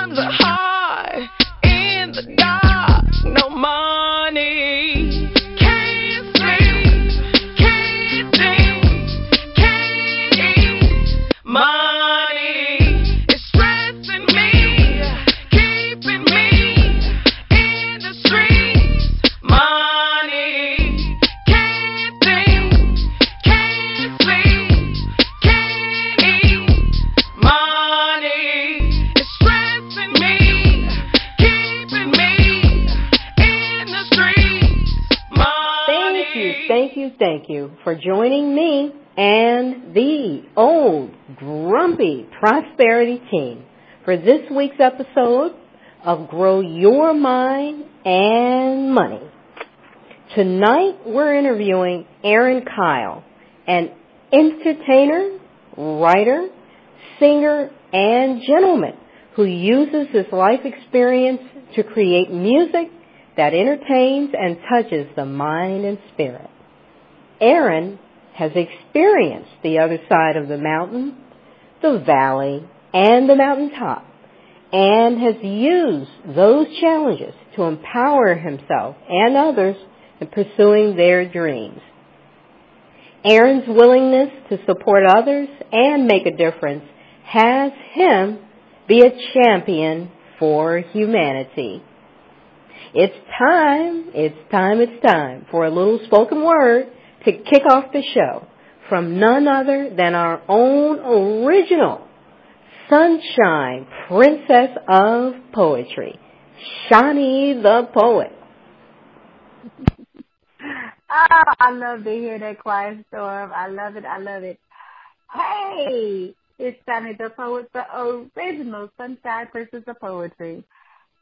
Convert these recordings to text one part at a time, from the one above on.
Times are hard in the dark. No money. Can't sleep. Can't think. Can't eat. Money is stressing me. Keeping me in the streets. Money. Can't think. Can't sleep. Can't eat. Money is stressing me. Keeping me in the streets. Money. Thank you for joining me and the old grumpy prosperity team for this week's episode of Grow Your Mind and Money. Tonight we're interviewing Aaron Kyle, an entertainer, writer, singer, and gentleman who uses his life experience to create music that entertains and touches the mind and spirit. Aaron has experienced the other side of the mountain, the valley, and the mountaintop, and has used those challenges to empower himself and others in pursuing their dreams. Aaron's willingness to support others and make a difference has him be a champion for humanity. It's time for a little spoken word to kick off the show from none other than our own original Sunshine Princess of Poetry, Shanie the Poet. Oh, I love to hear that quiet storm. I love it. Hey, it's Shanie the Poet, the original Sunshine Princess of Poetry.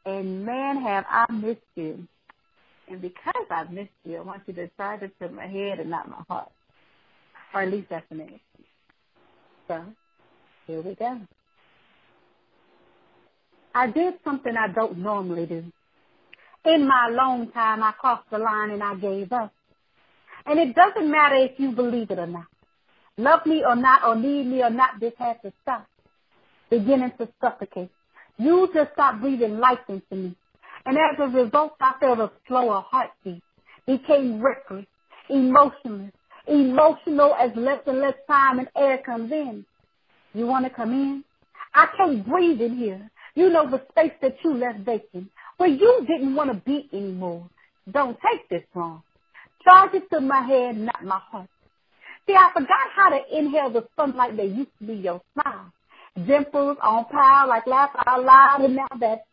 And man, have I missed you. And because I've missed you, I want you to charge it to my head and not my heart. Or at least that's the name. So, here we go. I did something I don't normally do. In my long time, I crossed the line and I gave up. And it doesn't matter if you believe it or not. Love me or not, or need me or not, this has to stop. Beginning to suffocate. You just stopped breathing life into me. And as a result, I felt a slower heartbeat. Became reckless, emotional as less and less time and air comes in. You want to come in? I can't breathe in here. You know the space that you left vacant, where you didn't want to be anymore. Don't take this wrong. Charge it to my head, not my heart. See, I forgot how to inhale the sunlight that used to be your smile. Dimples on pile like laugh out loud, and now that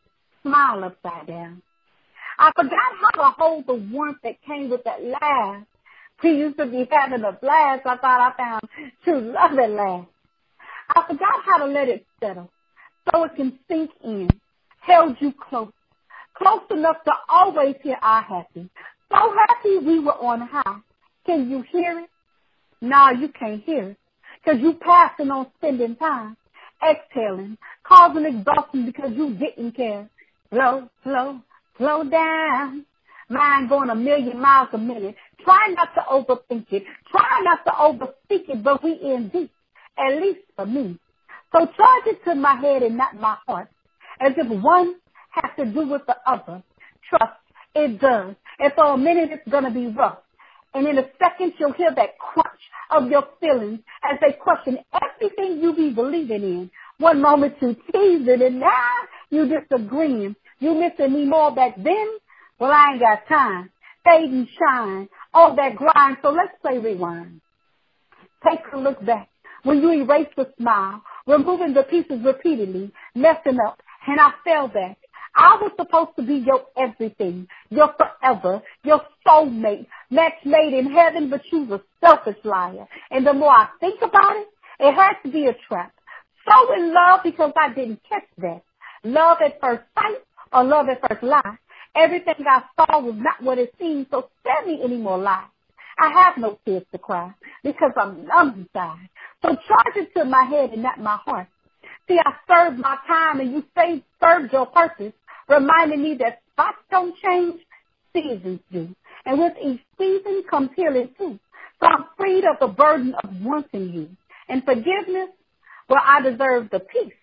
smile upside down. I forgot how to hold the warmth that came with that laugh. We used to be having a blast. I thought I found true love at last. I forgot how to let it settle so it can sink in. Held you close enough to always hear our happy. So happy we were on high. Can you hear it? No, you can't hear it, because you passing on spending time. Exhaling, causing exhaustion because you didn't care. Slow down. Mind going 1,000,000 miles a minute. Try not to overthink it. Try not to overspeak it, but we in deep, at least for me. So charge it to my head and not my heart, as if one has to do with the other. Trust, it does. And for a minute it's going to be rough. And in a second you'll hear that crunch of your feelings as they question everything you be believing in. One moment you teasing and now you disagreeing. You missing me more back then? Well, I ain't got time. Fade and shine, all that grind, so let's play rewind. Take a look back when you erase the smile, removing the pieces repeatedly, messing up, and I fell back. I was supposed to be your everything, your forever, your soulmate, match made in heaven, but you was a selfish liar. And the more I think about it, it had to be a trap. So in love because I didn't catch that. Love at first sight or love at first lie. Everything I saw was not what it seemed, so spare me any more lies. I have no tears to cry because I'm numb inside. So charge it to my head and not my heart. See, I served my time and you served your purpose, reminding me that spots don't change, seasons do. And with each season comes healing too. So I'm freed of the burden of wanting you. And forgiveness, well, I deserve the peace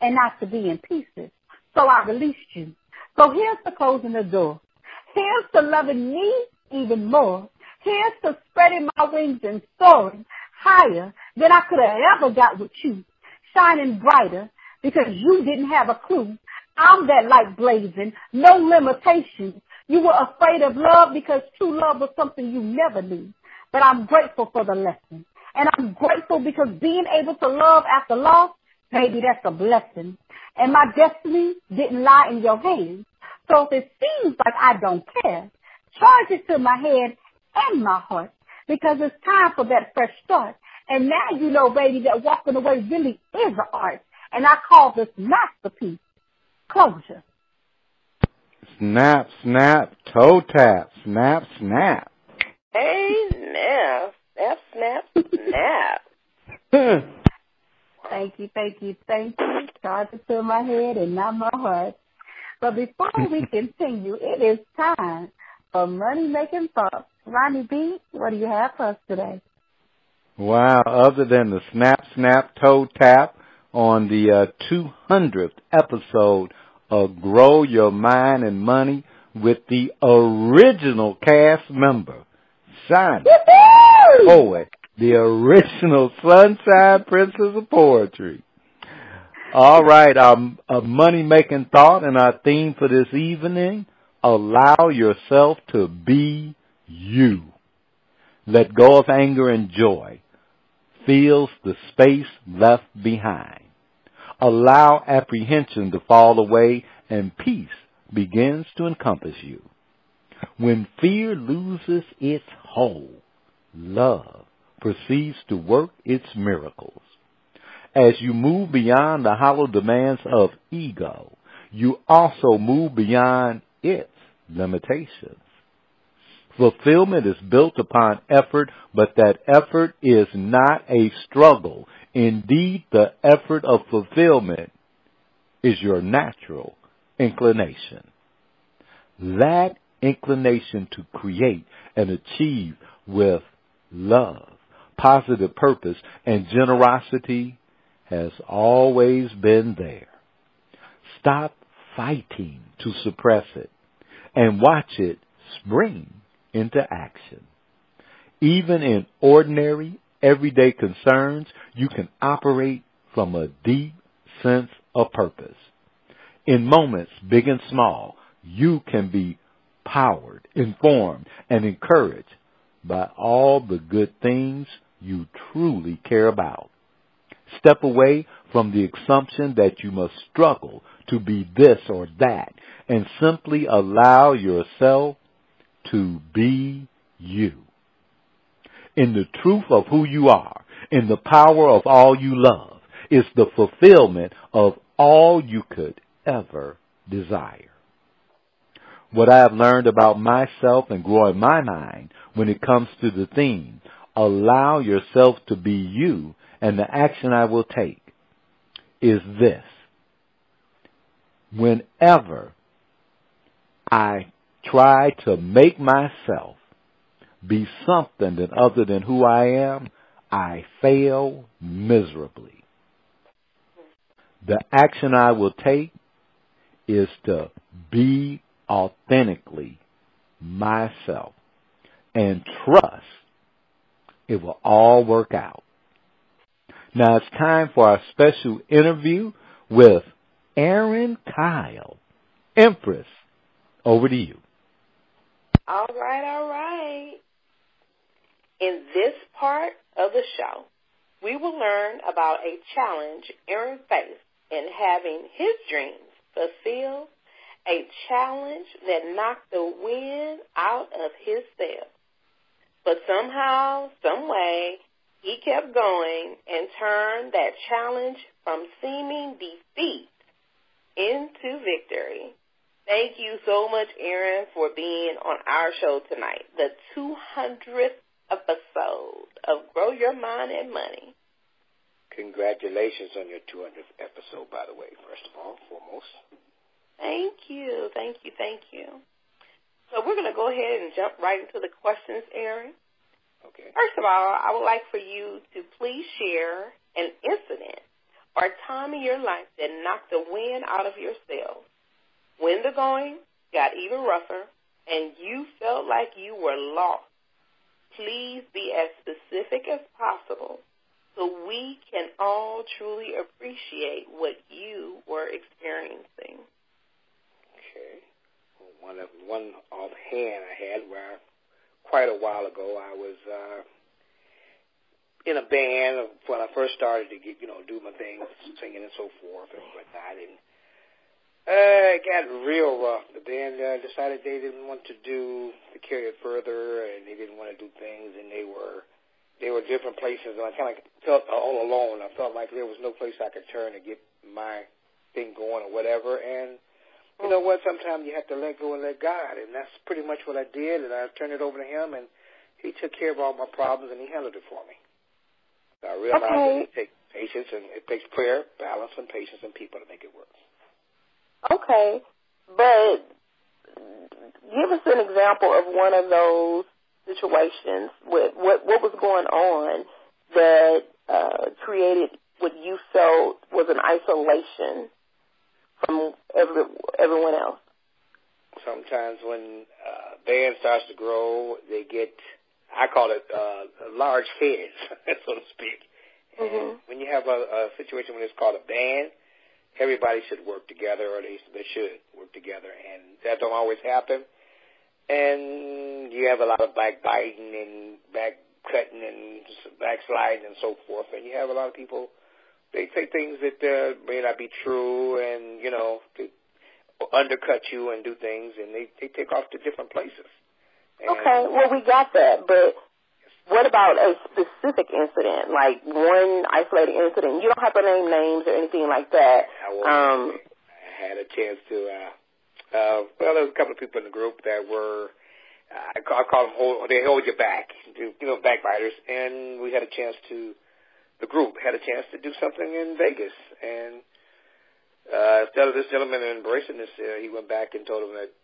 and not to be in pieces. so I released you. So here's to closing the door. Here's to loving me even more. Here's to spreading my wings and soaring higher than I could have ever got with you, shining brighter because you didn't have a clue. I'm that light blazing, no limitations. You were afraid of love because true love was something you never knew. But I'm grateful for the lesson. And I'm grateful because being able to love after loss, baby, that's a blessing. And my destiny didn't lie in your hands. So if it seems like I don't care, charge it to my head and my heart because it's time for that fresh start. And now you know, baby, that walking away really is an art. And I call this masterpiece closure. Snap, snap, toe tap, snap, snap. Hey, snap, snap, snap, snap. Thank you, thank you, thank you. Charge it to my head and not my heart. But before we continue, it is time for money-making thoughts. Ronnie B., what do you have for us today? Wow, other than the snap, snap, toe tap on the 200th episode of Grow Your Mind and Money with the original cast member, Shanie, poet, the original Sunshine Princess of Poetry. All right, our money-making thought and our theme for this evening, allow yourself to be you. Let go of anger and joy. Feels the space left behind. Allow apprehension to fall away and peace begins to encompass you. When fear loses its hold, love proceeds to work its miracles. As you move beyond the hollow demands of ego, you also move beyond its limitations. Fulfillment is built upon effort, but that effort is not a struggle. Indeed, the effort of fulfillment is your natural inclination. That inclination to create and achieve with love, positive purpose, and generosity has always been there. Stop fighting to suppress it and watch it spring into action. Even in ordinary, everyday concerns, you can operate from a deep sense of purpose. In moments, big and small, you can be powered, informed, and encouraged by all the good things you truly care about. Step away from the assumption that you must struggle to be this or that, and simply allow yourself to be you. In the truth of who you are, in the power of all you love, is the fulfillment of all you could ever desire. What I have learned about myself and growing my mind when it comes to the theme, allow yourself to be you, and the action I will take is this. Whenever I try to make myself be something other than who I am, I fail miserably. The action I will take is to be authentically myself and trust it will all work out. Now it's time for our special interview with Erin Kyle. Empress, over to you. All right. In this part of the show, we will learn about a challenge Aaron faced in having his dreams fulfilled, a challenge that knocked the wind out of his sails. But somehow, some way, he kept going and turned that challenge from seeming defeat into victory. Thank you so much, Aaron, for being on our show tonight, the 200th episode of Grow Your Mind and Money. Congratulations on your 200th episode, by the way, first of all, foremost. Thank you. So we're going to go ahead and jump right into the questions, Aaron. Okay. First of all, I would like for you to please share an incident or time in your life that knocked the wind out of your sails. when the going got even rougher and you felt like you were lost, please be as specific as possible so we can all truly appreciate what you were experiencing. Okay. One offhand I had where quite a while ago I was in a band when I first started to get, do my thing, singing and so forth and whatnot. And it got real rough. The band decided they didn't want to carry it further, and they didn't want to do things, and they were different places, and I kind of felt all alone. I felt like there was no place I could turn to get my thing going or whatever, and you know what? Sometimes you have to let go and let God, and that's pretty much what I did, and I turned it over to Him, and He took care of all my problems, and He handled it for me. So I realized that it takes patience, and it takes prayer, balance, and patience, and people to make it work. Okay, but give us an example of one of those situations. What was going on that created what you felt was an isolation from everyone else? Sometimes when a band starts to grow, they get, I call it large heads, so to speak. And when you have a situation when it's called a band, everybody should work together, or they should work together, and that don't always happen. And you have a lot of backbiting and back-cutting and backsliding and so forth, and you have a lot of people, they say things that may not be true, and, they undercut you and do things, and they take off to different places. And okay, well, we got that, but what about a specific incident, like one isolated incident? You don't have to name names or anything like that. I had a chance to, there was a couple of people in the group that were, I call them, they hold you back, backbiters, and we had a chance the group had a chance to do something in Vegas, and instead of this gentleman embracing this, he went back and told him that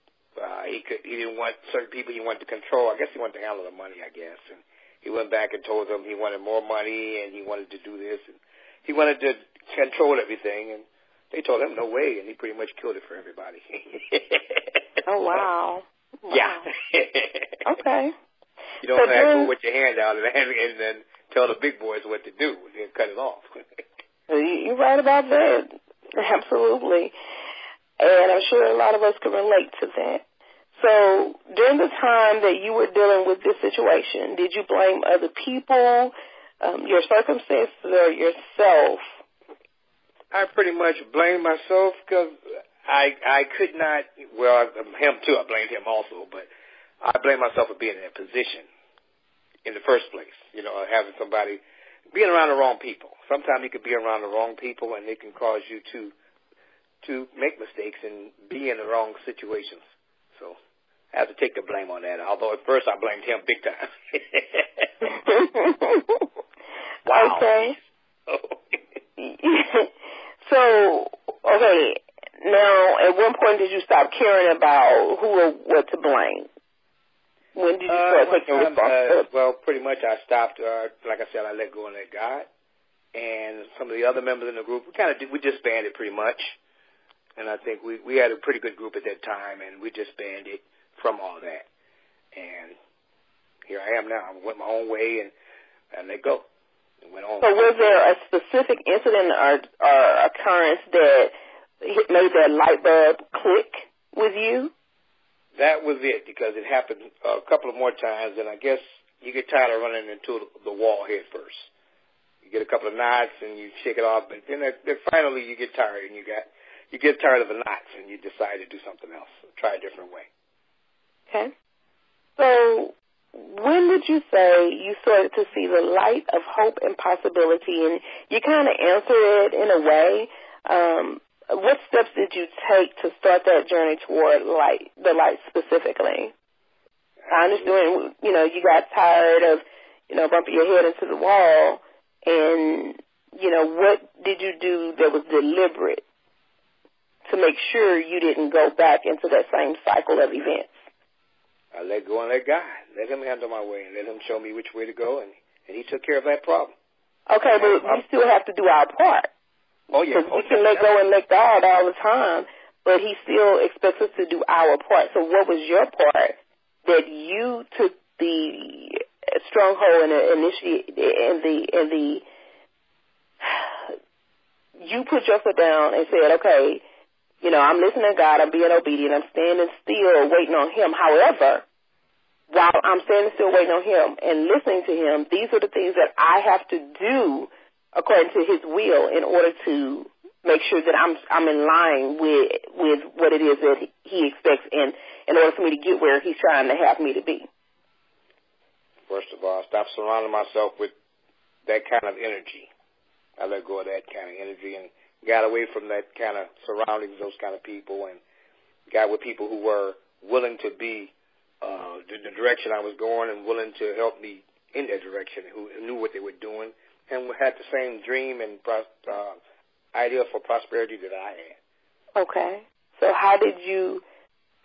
he didn't want certain people he wanted to control. I guess he wanted to handle the money, I guess, and he went back and told them he wanted more money and he wanted to do this and he wanted to control everything, and they told him no way, and he pretty much killed it for everybody. Oh, wow. Yeah. Okay. You don't have to go with your hand out and then tell the big boys what to do and cut it off. You're right about that. Absolutely. And I'm sure a lot of us can relate to that. So during the time that you were dealing with this situation, did you blame other people, your circumstances, or yourself? I pretty much blamed myself because I could not, him too, I blamed him also, but I blamed myself for being in that position in the first place, having somebody, being around the wrong people. Sometimes you could be around the wrong people and it can cause you to make mistakes and be in the wrong situations. So I have to take the blame on that, although at first I blamed him big time. Wow. Okay. So, okay, now at what point did you stop caring about who or what to blame? When did you start taking responsibility? Well, pretty much I stopped, like I said, I let go and let God. And some of the other members in the group, we disbanded pretty much. And I think we had a pretty good group at that time, and we disbanded from all that. And here I am now. I went my own way and let go. And went on. So was there a specific incident or occurrence that made that light bulb click with you? That was it, because it happened a couple of more times, and I guess you get tired of running into the wall head first. You get a couple of knots and you shake it off, but then finally you get tired and you get tired of the knots and you decide to do something else, try a different way. Okay. So when did you say you started to see the light of hope and possibility? And you kind of answered it in a way. What steps did you take to start that journey toward the light specifically? I understand, you got tired of, bumping your head into the wall, and, what did you do that was deliberate to make sure you didn't go back into that same cycle of events? I let go and let God. Let Him handle my way and let Him show me which way to go, and He took care of that problem. Okay, but we still have to do our part. Oh, yeah. Because we can let go and let God all the time, but he still expects us to do our part. So what was your part that you took the stronghold and you put your foot down and said, okay, I'm listening to God, I'm being obedient, I'm standing still waiting on him. However, while I'm standing still waiting on him and listening to him, these are the things that I have to do according to his will in order to make sure that I'm in line with what it is that he expects in order for me to get where he's trying to have me to be. First of all, stop surrounding myself with that kind of energy. I let go of that kind of energy and got away from that kind of surroundings, those kind of people, and got with people who were willing to be the direction I was going and willing to help me in that direction, who knew what they were doing and had the same dream and idea for prosperity that I had. Okay. So how did you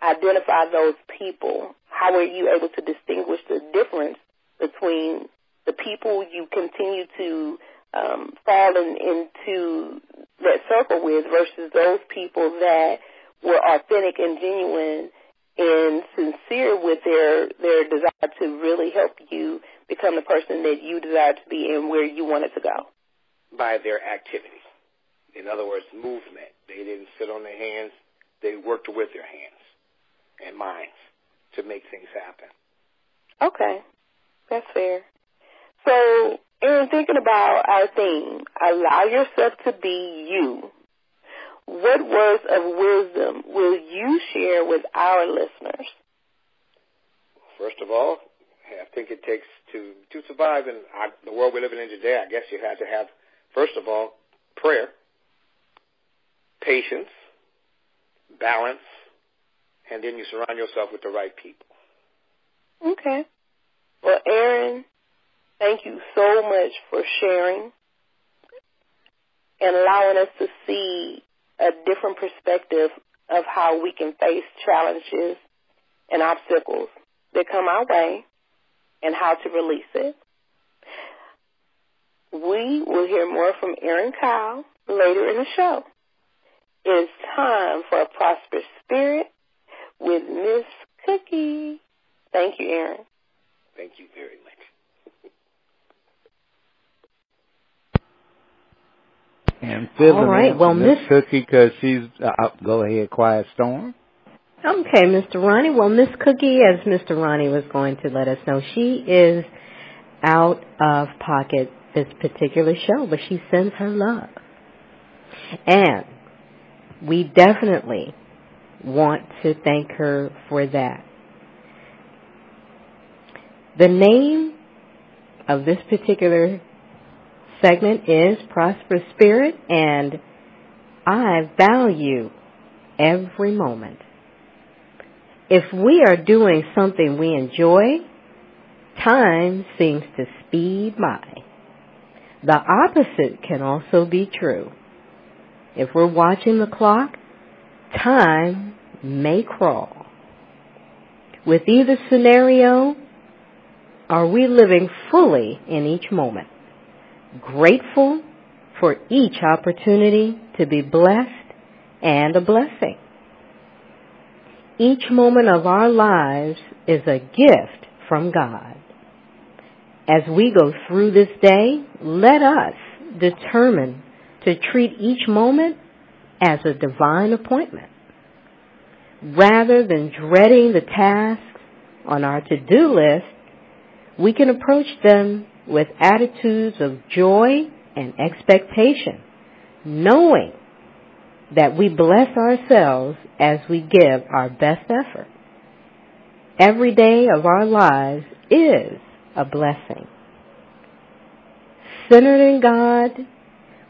identify those people? How were you able to distinguish the difference between the people you continue to fall into that circle with versus those people that were authentic and genuine and sincere with their desire to really help you become the person that you desire to be and where you wanted to go? By their activity. In other words, movement. They didn't sit on their hands. They worked with their hands and minds to make things happen. Okay. That's fair. So, Aaron, thinking about our theme, allow yourself to be you. What words of wisdom will you share with our listeners? First of all, I think it takes to survive in the world we're living in today, I guess you have to have, first of all, prayer, patience, balance, and then you surround yourself with the right people. Okay. Well, Aaron, thank you so much for sharing and allowing us to see a different perspective of how we can face challenges and obstacles that come our way and how to release it. We will hear more from Aaron Kyle later in the show. It is time for a prosperous spirit with Miss Cookie. Thank you, Aaron. Thank you very much. And filling in well, Miss Cookie, because she's go ahead, Quiet Storm. Okay, Mr. Ronnie. Well, Miss Cookie, as Mr. Ronnie was going to let us know, she is out of pocket this particular show, but she sends her love. And we definitely want to thank her for that. The name of this particular segment is Prosperous Spirit, and I value every moment. If we are doing something we enjoy, time seems to speed by. The opposite can also be true. If we're watching the clock, time may crawl. With either scenario, are we living fully in each moment, grateful for each opportunity to be blessed and a blessing? Each moment of our lives is a gift from God. As we go through this day, let us determine to treat each moment as a divine appointment. Rather than dreading the tasks on our to-do list, we can approach them with attitudes of joy and expectation, knowing that we bless ourselves as we give our best effort. Every day of our lives is a blessing. Centered in God,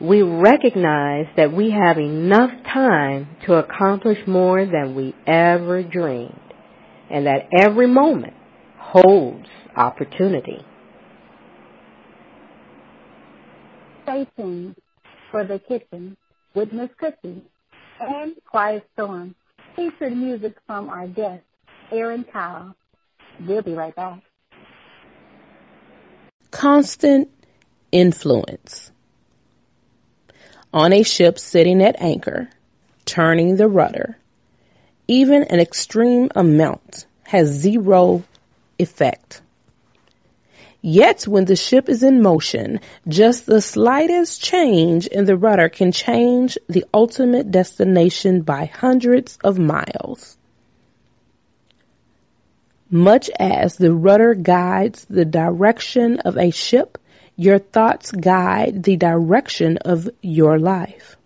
we recognize that we have enough time to accomplish more than we ever dreamed, and that every moment holds opportunity. Stay tuned for the kitchen with Miss Cookie and Quiet Storm, featured music from our guest, Aaron Kyle. We'll be right back. Constant influence. On a ship sitting at anchor, turning the rudder. Even an extreme amount has zero effect. Yet when the ship is in motion, just the slightest change in the rudder can change the ultimate destination by hundreds of miles. Much as the rudder guides the direction of a ship, your thoughts guide the direction of your life.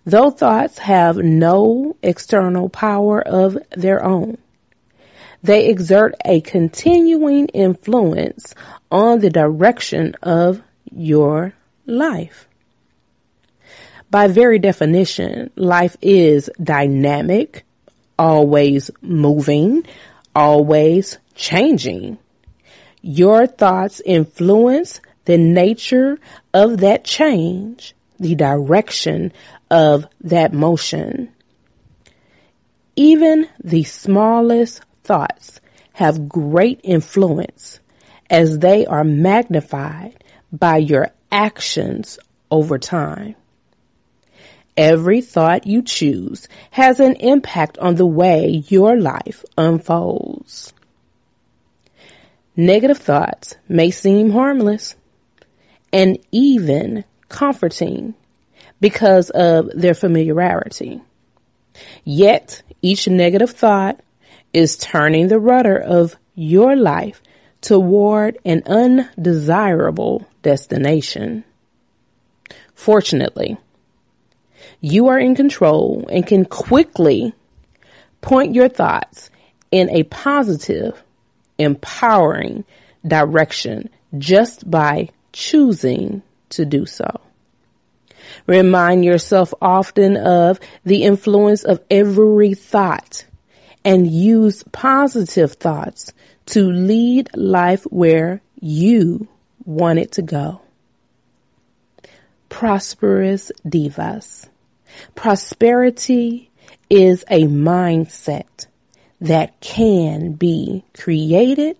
Though thoughts have no external power of their own, they exert a continuing influence on the direction of your life. By very definition, life is dynamic, always moving, always changing. Your thoughts influence the nature of that change, the direction of that motion. Even the smallest thoughts have great influence as they are magnified by your actions over time. Every thought you choose has an impact on the way your life unfolds. Negative thoughts may seem harmless and even comforting because of their familiarity. Yet each negative thought is turning the rudder of your life toward an undesirable destination. Fortunately, you are in control and can quickly point your thoughts in a positive, empowering direction just by choosing to do so. Remind yourself often of the influence of every thought and use positive thoughts to lead life where you want it to go. Prosperous Divas. Prosperity is a mindset that can be created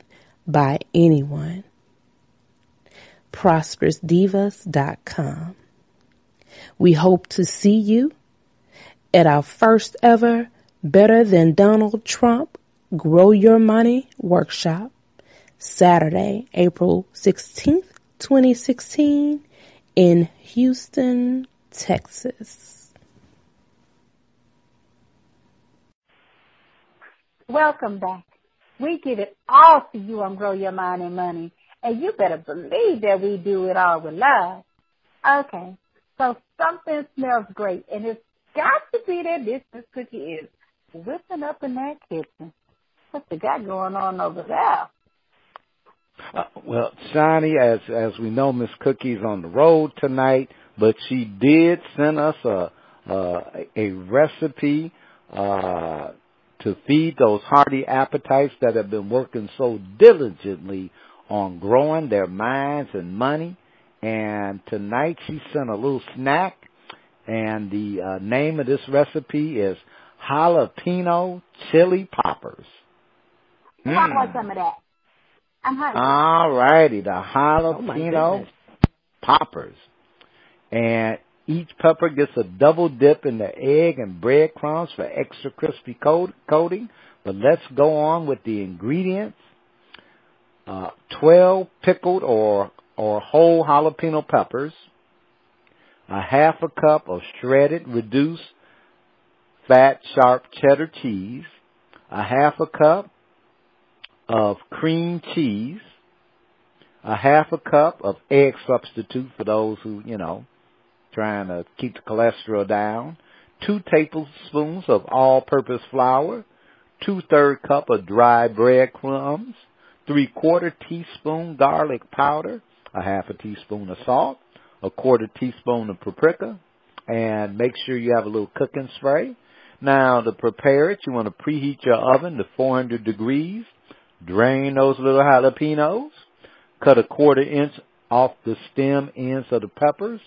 by anyone. ProsperousDivas.com. We hope to see you at our first ever Better Than Donald Trump Grow Your Money workshop, Saturday, April 16th, 2016 in Houston, Texas. Welcome back. We give it all to you on Grow Your Mind and Money, and you better believe that we do it all with love. Okay, so something smells great, and it's got to be that this Cookie is whipping up in that kitchen. What you got going on over there? Well, Shanie, as we know, Miss Cookie's on the road tonight, but she did send us a recipe to feed those hearty appetites that have been working so diligently on growing their minds and money. And tonight she sent a little snack, and the name of this recipe is jalapeno chili poppers. I want some of that. I'm hungry. All righty, the jalapeno poppers. And each pepper gets a double dip in the egg and breadcrumbs for extra crispy coating. But let's go on with the ingredients. 12 pickled or whole jalapeno peppers, a half a cup of shredded, reduced fat, sharp cheddar cheese, a half a cup of cream cheese, a half a cup of egg substitute for those who, trying to keep the cholesterol down, 2 tablespoons of all-purpose flour, 2/3 cup of dry breadcrumbs, 3/4 teaspoon garlic powder, a half a teaspoon of salt, a 1/4 teaspoon of paprika, and make sure you have a little cooking spray. Now, to prepare it, you want to preheat your oven to 400 degrees. Drain those little jalapenos. Cut a 1/4 inch off the stem ends of the peppers,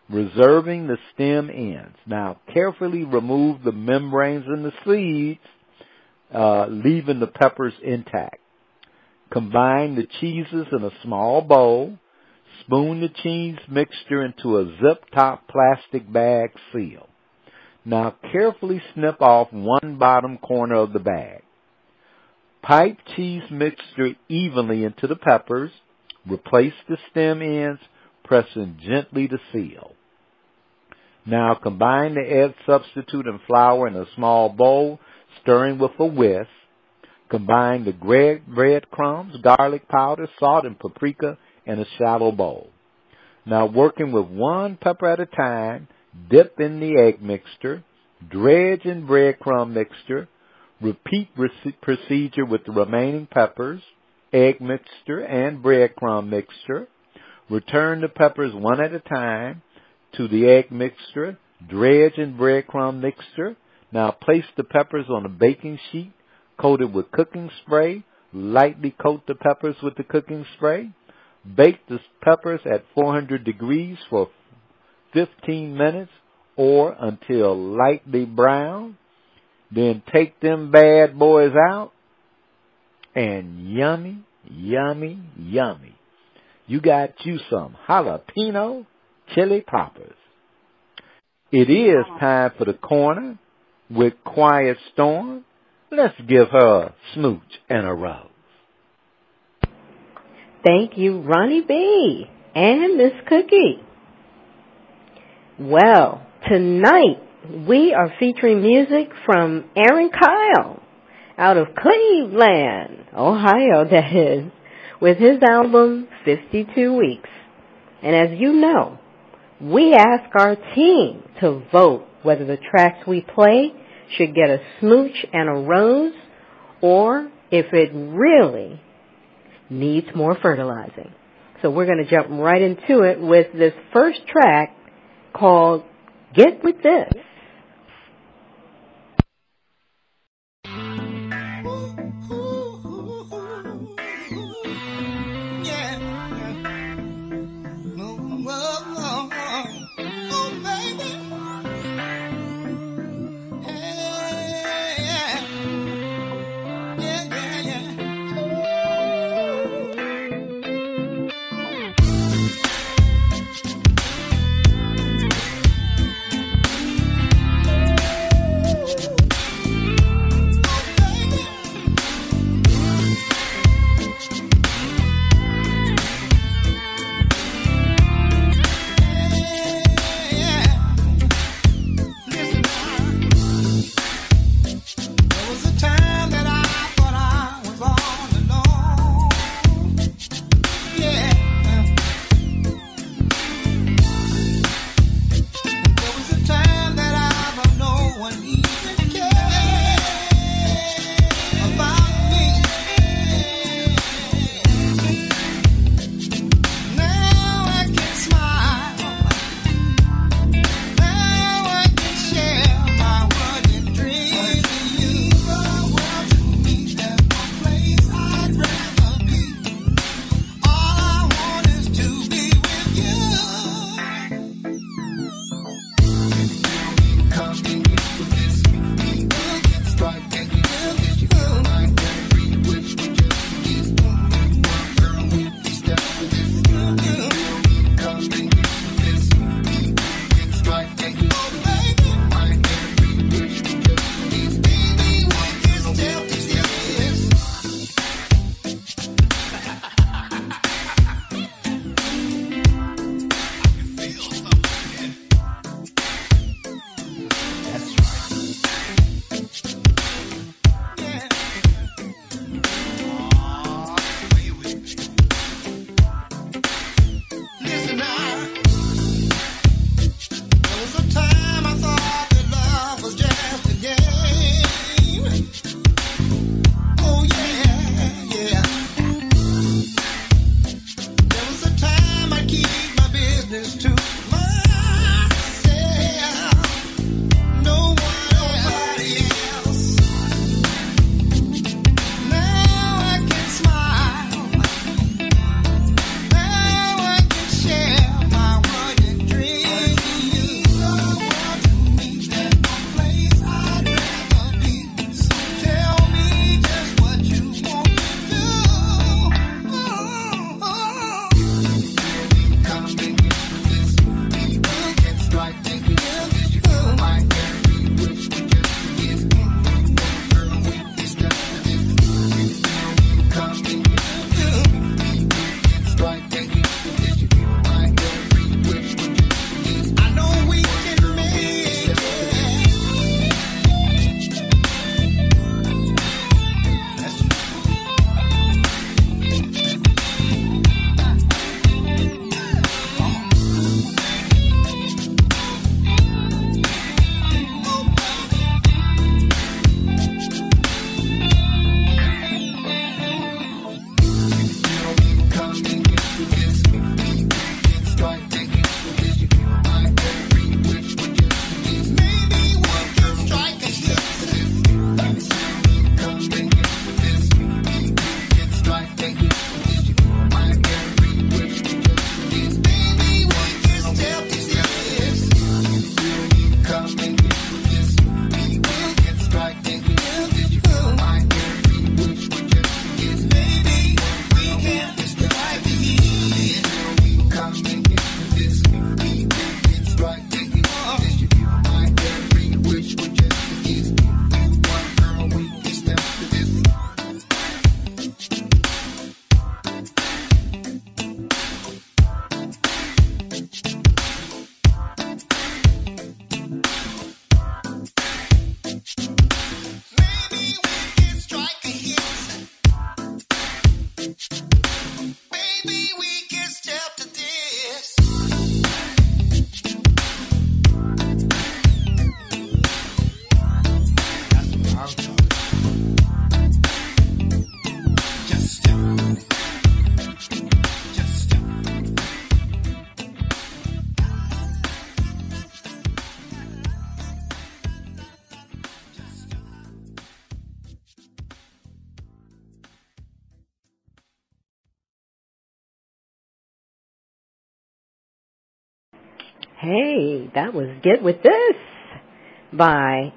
reserving the stem ends. Now, carefully remove the membranes and the seeds, leaving the peppers intact. Combine the cheeses in a small bowl. Spoon the cheese mixture into a zip-top plastic bag seal. Now carefully snip off one bottom corner of the bag. Pipe cheese mixture evenly into the peppers. Replace the stem ends, pressing gently to seal. Now combine the egg substitute and flour in a small bowl, stirring with a whisk. Combine the breadcrumbs, garlic powder, salt, and paprika in a shallow bowl. Now working with one pepper at a time, dip in the egg mixture, dredge in breadcrumb mixture, repeat procedure with the remaining peppers, egg mixture, and breadcrumb mixture. Return the peppers one at a time to the egg mixture, dredge in breadcrumb mixture. Now place the peppers on a baking sheet, coated with cooking spray. Lightly coat the peppers with the cooking spray. Bake the peppers at 400 degrees for 15 minutes or until lightly brown. Then take them bad boys out, and yummy, yummy, yummy. You got you some jalapeno chili poppers. It is time for the corner with Quiet Storm. Let's give her a smooch and a rose. Thank you, Ronnie B. and Miss Cookie. Well, tonight we are featuring music from Aaron Kyle out of Cleveland, Ohio, that is, with his album 52 Weeks. And as you know, we ask our team to vote whether the tracks we play should get a smooch and a rose or if it really needs more fertilizing. So we're going to jump right into it with this first track called Get With This. Hey, that was Get With This by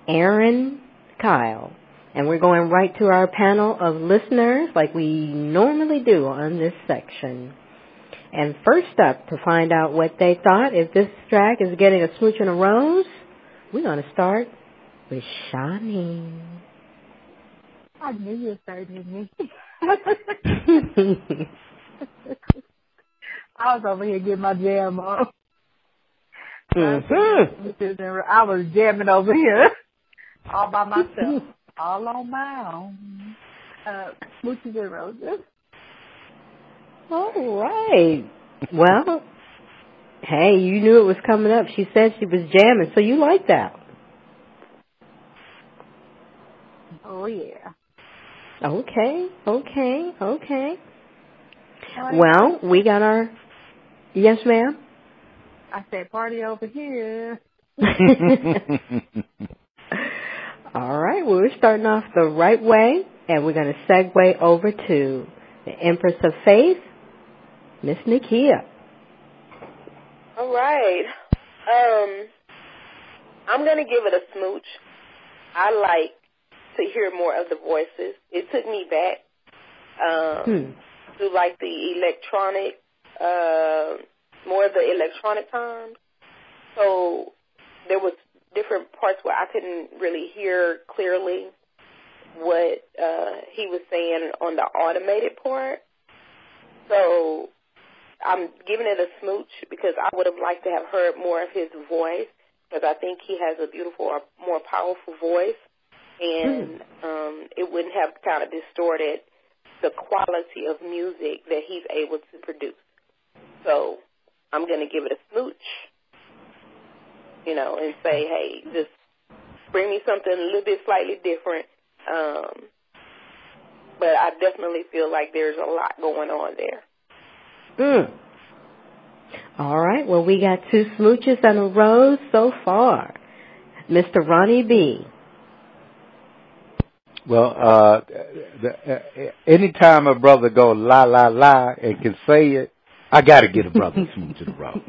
Aaron Kyle. And we're going right to our panel of listeners like we normally do on this section. And first up, to find out what they thought, if this track is getting a smooch and a rose, we're going to start with Shanie. I knew you were starting with me. I was over here getting my jam on. Mm-hmm. I was jamming over here all by myself, all on my own. Smooches and roses. All right. Well, hey, you knew it was coming up. She said she was jamming, so you like that. Oh, yeah. Okay. Well, we got our... Yes, ma'am? I said party over here. All right, well, we're starting off the right way, and we're going to segue over to the Empress of Faith, Miss Nakia. All right. I'm going to give it a smooch. I like to hear more of the voices. It took me back to like the electronic, more of the electronic times. So there was different parts where I couldn't really hear clearly what he was saying on the automated part. So I'm giving it a smooch because I would have liked to have heard more of his voice, because I think he has a beautiful, more powerful voice, and it wouldn't have kind of distorted the quality of music that he's able to produce. So I'm going to give it a smooch, you know, and say, hey, just bring me something a little bit slightly different. But I definitely feel like there's a lot going on there. All right, well, we got 2 smooches and a rose so far. Mr. Ronnie B. Well, anytime a brother go la, la, la and can say it, I got to get a brother a smooch and a rose.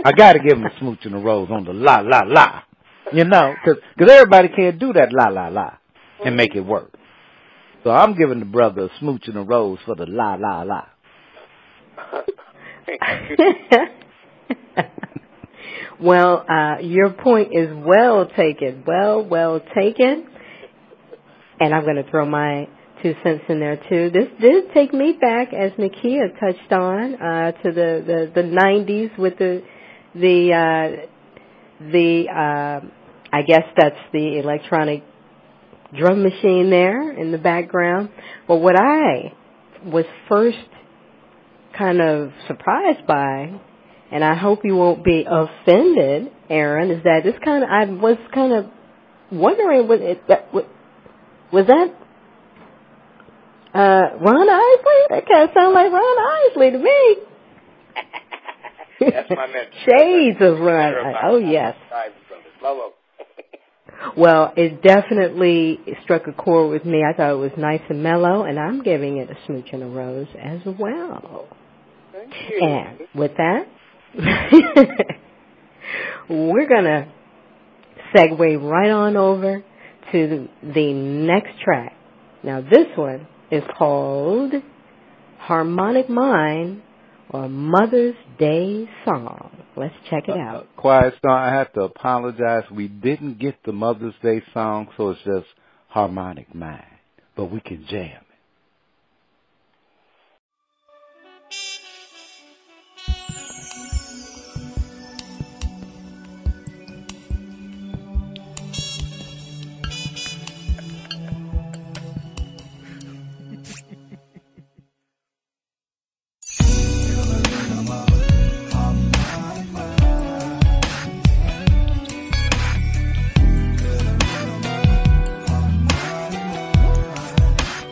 I got to give him a smooch and a rose on the la, la, la. You know, because everybody can't do that la, la, la and make it work. So I'm giving the brother a smooch and a rose for the la, la, la. Well, your point is well taken. Well taken. And I'm going to throw my 2 cents in there, too. This did take me back, as Nakia touched on, to the 90s with the I guess that's the electronic drum machine there in the background. But what I was first kind of surprised by, and I hope you won't be offended, Aaron, is that I was kind of wondering, was that Ron Isley? That kind of sounded like Ron Isley to me. That's my mentor. Shades of Ron. Oh, yes. Well, it definitely struck a chord with me. I thought it was nice and mellow, and I'm giving it a smooch and a rose as well. Thank you. And with that, we're going to segue right on over to the next track. Now, this one is called Harmonic Mind, or Mother's Day Song. Let's check it out. Quiet Storm, I have to apologize. We didn't get the Mother's Day song, so it's just Harmonic Mind. But we can jam it.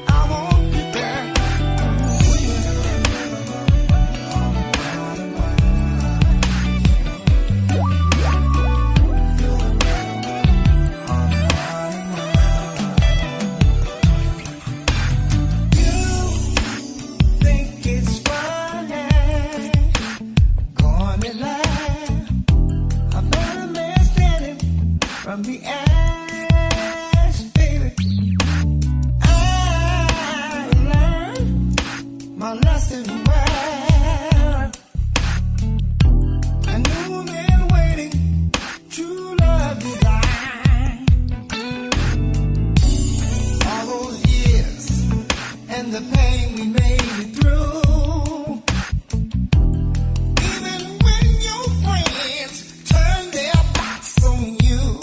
I from the ash, baby. I learned my lesson well. A new man waiting, true love divine. All those years and the pain we made it through. Even when your friends turn their backs on you,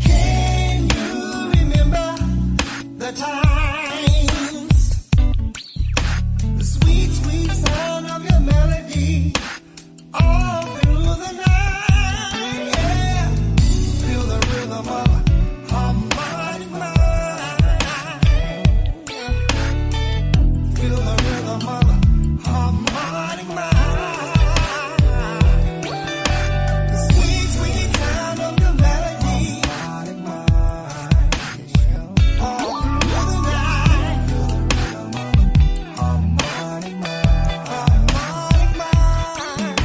can you remember the times? The sweet, sweet sound of your melody all through the night. Yeah. Feel the rhythm of harmonic mind. Feel the rhythm of harmonic mind. The sweet, sweet sound of your melody harmonic mind. All through the night. Feel the rhythm of harmonic mind. Harmonic mind.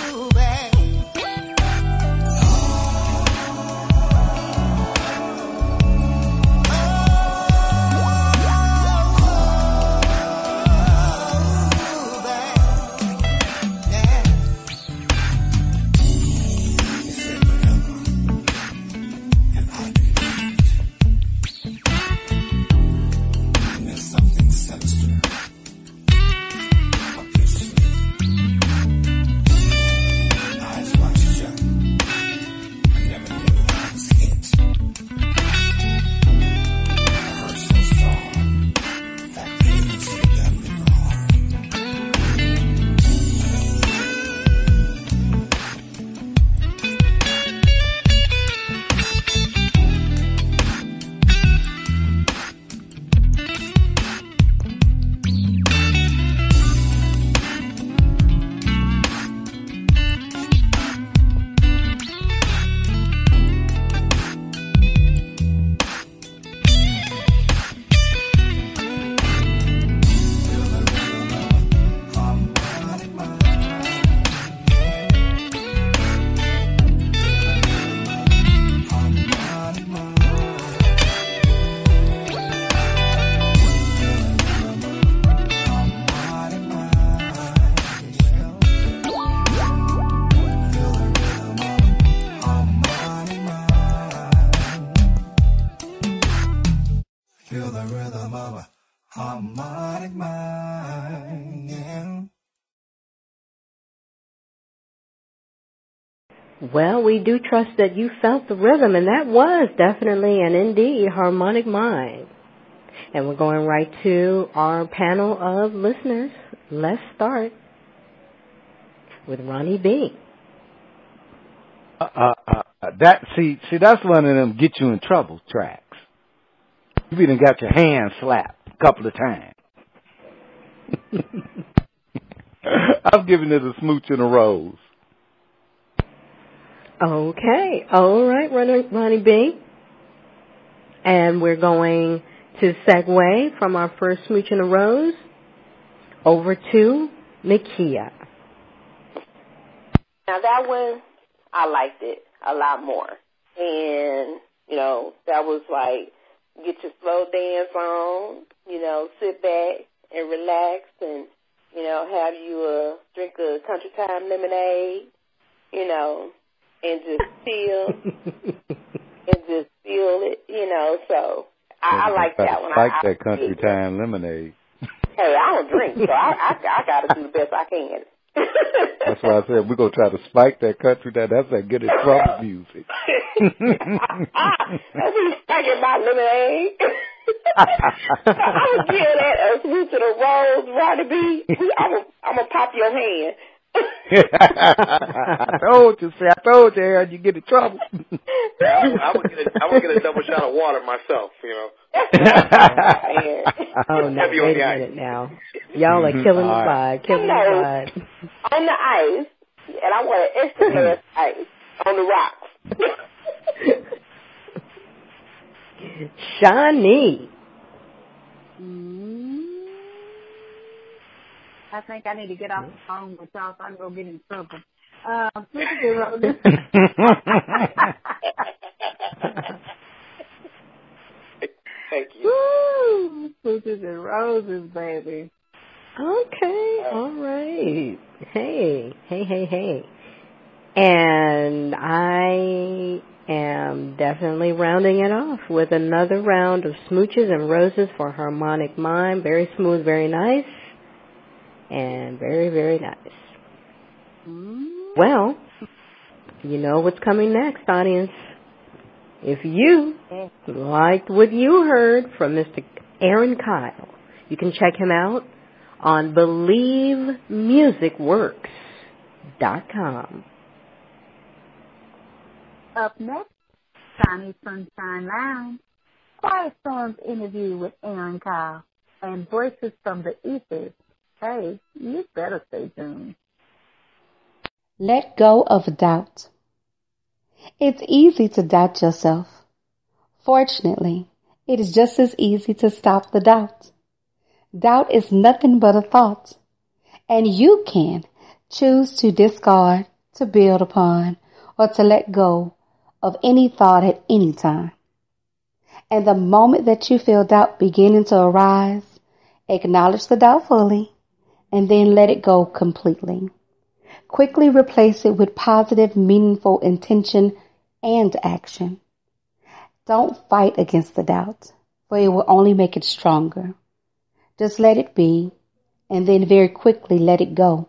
Ooh, babe. Ooh, babe. Yeah. You said whatever, and I believed. And there's something sinister up your sleeve. Eyes wide shut. I never knew I was hit. I hurt so strong. That pain must have done me wrong. Harmonic mind. Harmonic mind. Harmonic mind. Feel the rhythm of harmonic mind. Feel the rhythm of a harmonic mind. Yeah. Well, we do trust that you felt the rhythm, and that was definitely and indeed harmonic mind. And we're going right to our panel of listeners. Let's start with Ronnie B. That's one of them get you in trouble tracks. You even got your hand slapped a couple of times. I'm giving it a smooch and a rose. Okay. All right, Ronnie B. And we're going to segue from our first smooch and a rose over to Nakia. Now that one, I liked it a lot more. And, that was like, get your slow dance on, sit back and relax and, have you drink a country time lemonade, and just feel it, so I like that one. I like that country time lemonade. Hey, I don't drink, so I got to do the best I can. That's why I said we're going to try to spike that country time. That's that good in trouble music. That's me spiking my lemonade. I would give that a smooch and a rose, Ronnie B. I'm going to pop your hand. I told you, Aaron, you get in trouble. I would get a double shot of water myself, Oh, no, wait a minute now. Y'all are killing the vibe, On the ice, and I want an extra ice on the rocks. Shanie. I think I need to get off the phone with y'all so I can go get in trouble. Smooches and Roses. Thank you. Woo! Smooches and Roses, baby. Okay, all right. Hey. And I am definitely rounding it off with another round of Smooches and Roses for Harmonic Mind. Very smooth, very nice, and very, very nice. Well, you know what's coming next, audience. If you liked what you heard from Mr. Aaron Kyle, you can check him out on BelieveMusicWorks.com. Up next, Shanie Sunshine Lounge, Quiet Storm's interview with Aaron Kyle, and Voices from the Ethers. Hey, you better stay tuned. Let go of doubt. It's easy to doubt yourself. Fortunately, it is just as easy to stop the doubt. Doubt is nothing but a thought, and you can choose to discard, to build upon, or to let go of any thought at any time. And the moment that you feel doubt beginning to arise, acknowledge the doubt fully, and then let it go completely. Quickly replace it with positive, meaningful intention and action. Don't fight against the doubt, for it will only make it stronger. Just let it be, and then very quickly let it go.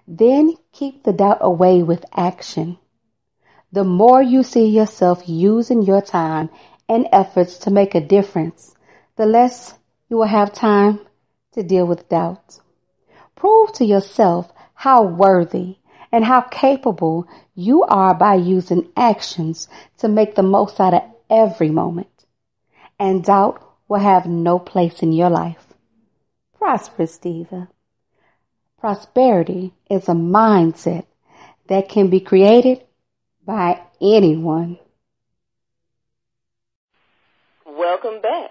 Then keep the doubt away with action. The more you see yourself using your time and efforts to make a difference, the less you will have time to deal with doubt. Prove to yourself how worthy and how capable you are by using actions to make the most out of every moment. And doubt will have no place in your life. Prosperous Diva. Prosperity is a mindset that can be created by anyone. Welcome back.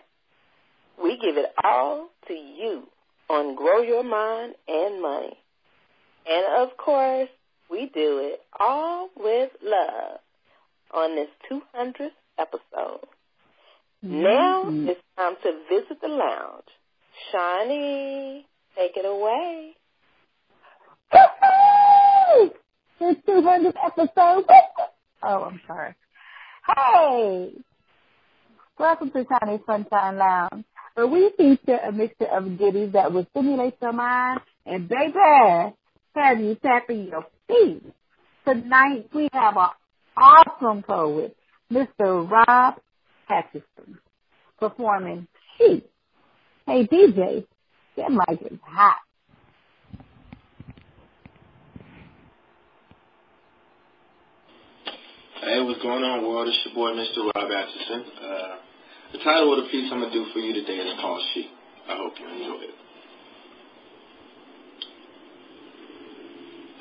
We give it all to you on Grow Your Mind and Money. And of course, we do it all with love on this 200th episode. Now it's time to visit the lounge. Shanie, take it away. The 200th episode. Oh, I'm sorry. Hey! Welcome to Shanie Sunshine Lounge, where we feature a mixture of goodies that will stimulate your mind and, baby, have you tapping your feet. Tonight, we have an awesome poet, Mr. Rob Atchison, performing She. Hey, DJ, that mic is hot. Hey, what's going on, world? It's your boy, Mr. Rob Atchison. The title of the piece I'm going to do for you today is called She. I hope you enjoy it.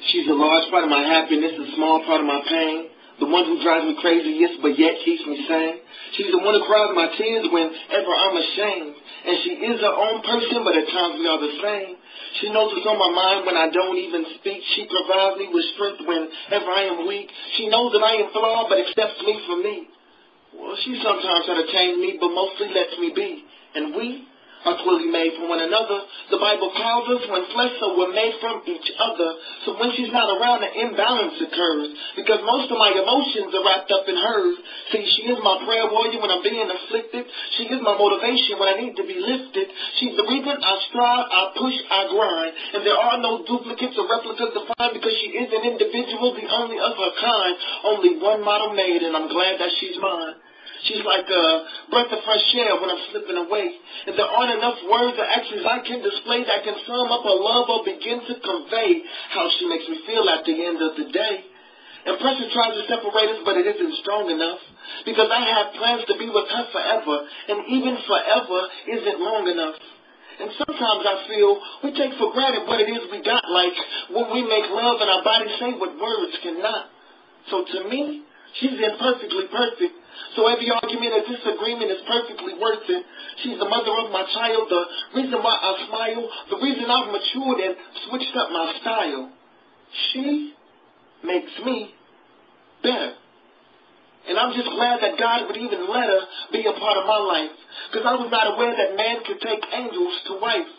She's a large part of my happiness, a small part of my pain. The one who drives me crazy, yes, but yet keeps me sane. She's the one who cries my tears whenever I'm ashamed. And she is her own person, but at times we are the same. She knows what's on my mind when I don't even speak. She provides me with strength whenever I am weak. She knows that I am flawed, but accepts me for me. Well, she sometimes tries to change me, but mostly lets me be. And we are clearly made from one another. The Bible calls us when flesh, so we're made from each other. So when she's not around, an imbalance occurs, because most of my emotions are wrapped up in hers. See, she is my prayer warrior when I'm being afflicted. She is my motivation when I need to be lifted. She's the reason I strive, I push, I grind. And there are no duplicates or replicas to find, because she is an individual, the only of her kind. Only one model made, and I'm glad that she's mine. She's like a breath of fresh air when I'm slipping away. And there aren't enough words or actions I can display that can sum up her love or begin to convey how she makes me feel at the end of the day. And pressure tries to separate us, but it isn't strong enough. Because I have plans to be with her forever, and even forever isn't long enough. And sometimes I feel we take for granted what it is we got, like when we make love and our bodies say what words cannot. So to me, She's imperfectly perfect. So every argument or disagreement is perfectly worth it. She's the mother of my child, the reason why I smile, the reason I've matured and switched up my style. She makes me better. And I'm just glad that God would even let her be a part of my life. Because I was not aware that man could take angels to wife.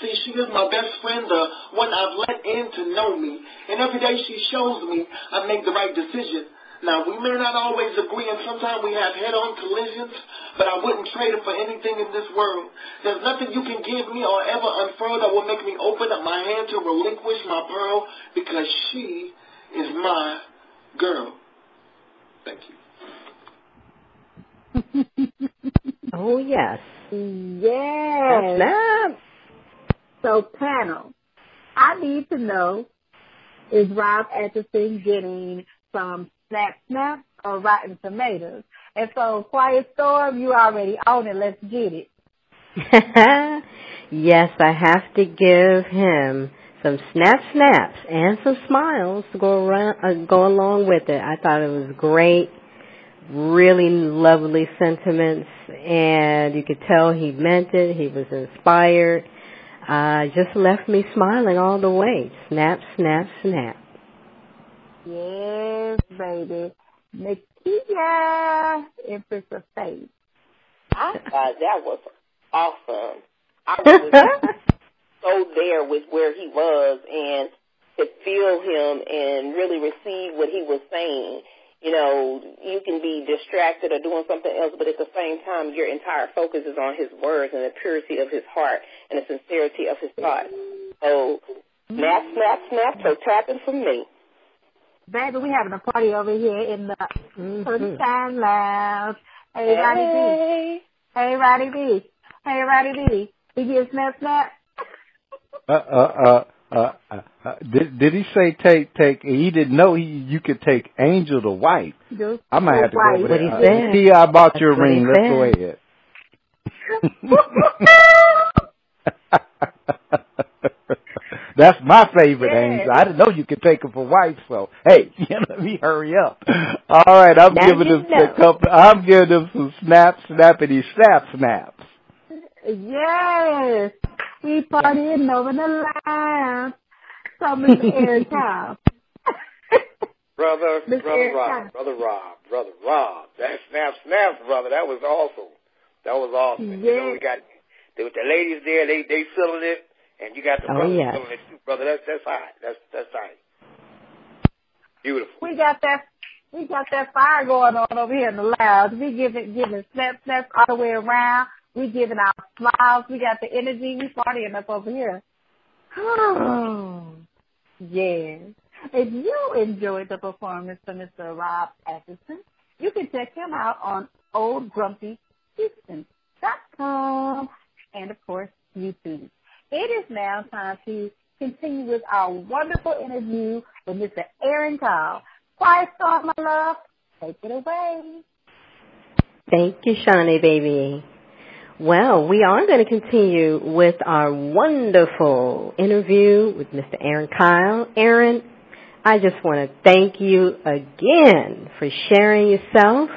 See, she is my best friend, the one I've let in to know me. And every day she shows me I make the right decision. Now, we may not always agree, and sometimes we have head-on collisions, but I wouldn't trade her for anything in this world. There's nothing you can give me or ever unfurl that will make me open up my hand to relinquish my pearl, because she is my girl. Thank you. Oh, yes. Yes. Snap. So, panel, I need to know, is Rob Atchison getting some snap or rotten tomatoes? And so, Quiet Storm, you already own it. Let's get it. Yes, I have to give him some snaps and some smiles to go along with it. I thought it was great, really lovely sentiments, and you could tell he meant it. He was inspired. Just left me smiling all the way. Snap, snap, snap. Yes, baby. Nakia, Empress of Faith. I thought that was awesome. I was so there with where he was and to feel him and really receive what he was saying. You know, you can be distracted or doing something else, but at the same time, your entire focus is on his words and the purity of his heart and the sincerity of his thoughts. So, snap, snap, snap, so tapping from me. Baby, we having a party over here in the Sunshine Lounge. Hey, Roddy B. Hey, Roddy B. Hey, Roddy B. He gives snap, snap. Did he say take? He didn't know you could take Angel to wife. I might have to go over there. What he said. Tia, I bought your That's what ring. he Let's go ahead. That's my favorite, Angel. I didn't know you could take her for wife. So hey, let me hurry up. All right, I'm giving them I'm giving them some snappity snaps. Yes. We partying over the line. So, Mr. Aaron Kyle. Brother Rob. That snaps, brother. That was awesome. Yes. You know, we got the ladies there. They feeling it, and you got the brothers feeling it too, brother. That's hot. That's hot. Beautiful. We got that fire going on over here in the lounge. We giving snaps all the way around. We giving our smiles. We got the energy. We partying up over here. Oh, yes. If you enjoyed the performance of Mr. Rob Atchison, you can check him out on oldgrumpyhouston.com and, of course, YouTube. It is now time to continue with our wonderful interview with Mr. Aaron Kyle. Quiet Storm, my love. Take it away. Thank you, Shanie, baby. Well, we are going to continue with our wonderful interview with Mr. Aaron Kyle. Aaron, I just want to thank you again for sharing yourself.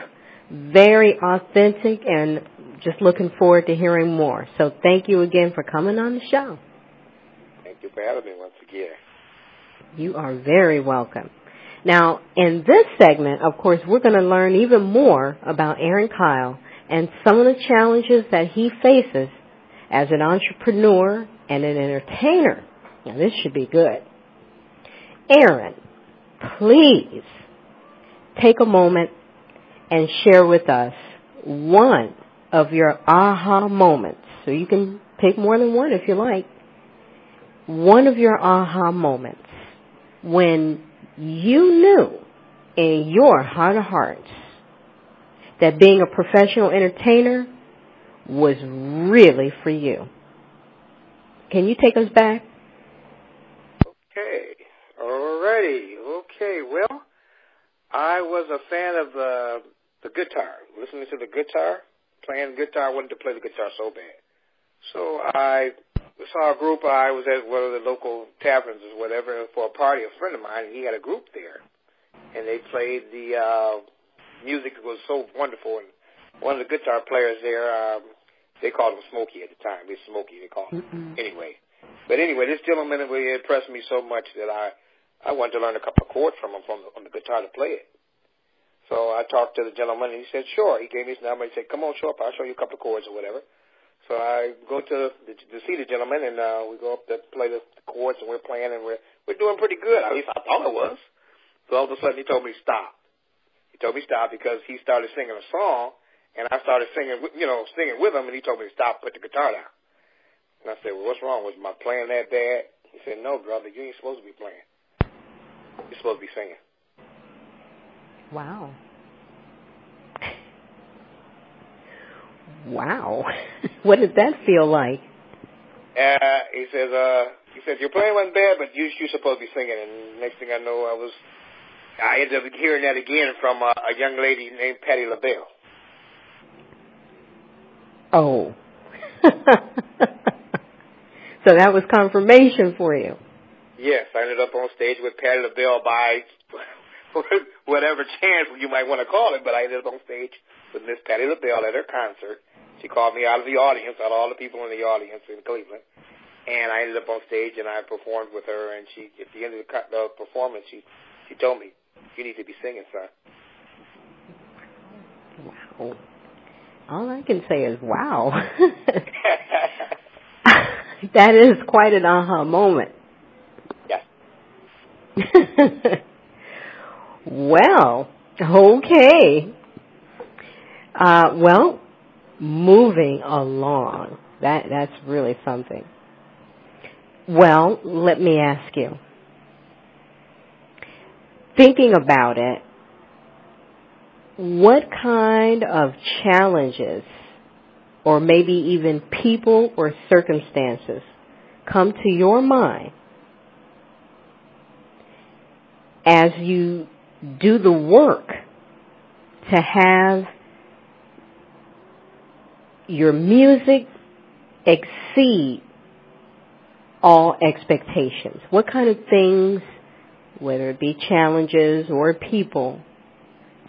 Very authentic and just looking forward to hearing more. So thank you again for coming on the show. Thank you for having me once again. You are very welcome. Now, in this segment, of course, we're going to learn even more about Aaron Kyle and some of the challenges that he faces as an entrepreneur and an entertainer. Now, this should be good. Aaron, please take a moment and share with us one of your aha moments. So you can pick more than one if you like. One of your aha moments when you knew in your heart of hearts that being a professional entertainer was really for you. Can you take us back? Okay. Alrighty. Okay. Well, I was a fan of the guitar, listening to the guitar, playing guitar. I wanted to play the guitar so bad. So I saw a group. I was at one of the local taverns or whatever for a party. A friend of mine, he had a group there, and they played the music was so wonderful. And one of the guitar players there, they called him Smokey at the time. It's Smokey, they called him. Anyway. But anyway, this gentleman impressed me so much that I wanted to learn a couple of chords from him on the guitar to play it. So I talked to the gentleman, and he said, sure. He gave me his number. He said, come on, show up. I'll show you a couple of chords or whatever. So I go to see the gentleman, and we go up to play the chords, and we're playing, and we're doing pretty good. At least I thought I was. So all of a sudden, he told me to stop. He told me to stop because he started singing a song, and I started singing with him, and he told me to stop, put the guitar down. And I said, well, what's wrong? Was my playing that bad? He said, no, brother, you ain't supposed to be playing. You're supposed to be singing. Wow. Wow. What did that feel like? He says, your playing wasn't bad, but you're supposed to be singing. And next thing I know, I ended up hearing that again from a young lady named Patti LaBelle. Oh. So that was confirmation for you. Yes, I ended up on stage with Patti LaBelle by whatever chance you might want to call it, but I ended up on stage with Miss Patti LaBelle at her concert. She called me out of the audience, out of all the people in the audience in Cleveland, and I ended up on stage and I performed with her. And she, at the end of the performance, she told me, "You need to be singing, son." Wow! All I can say is, wow. That is quite an aha moment. Yes. Well, okay. Well, moving along. That's really something. Well, let me ask you. Thinking about it, what kind of challenges, or maybe even people or circumstances, come to your mind as you do the work to have your music exceed all expectations? What kind of things, whether it be challenges or people,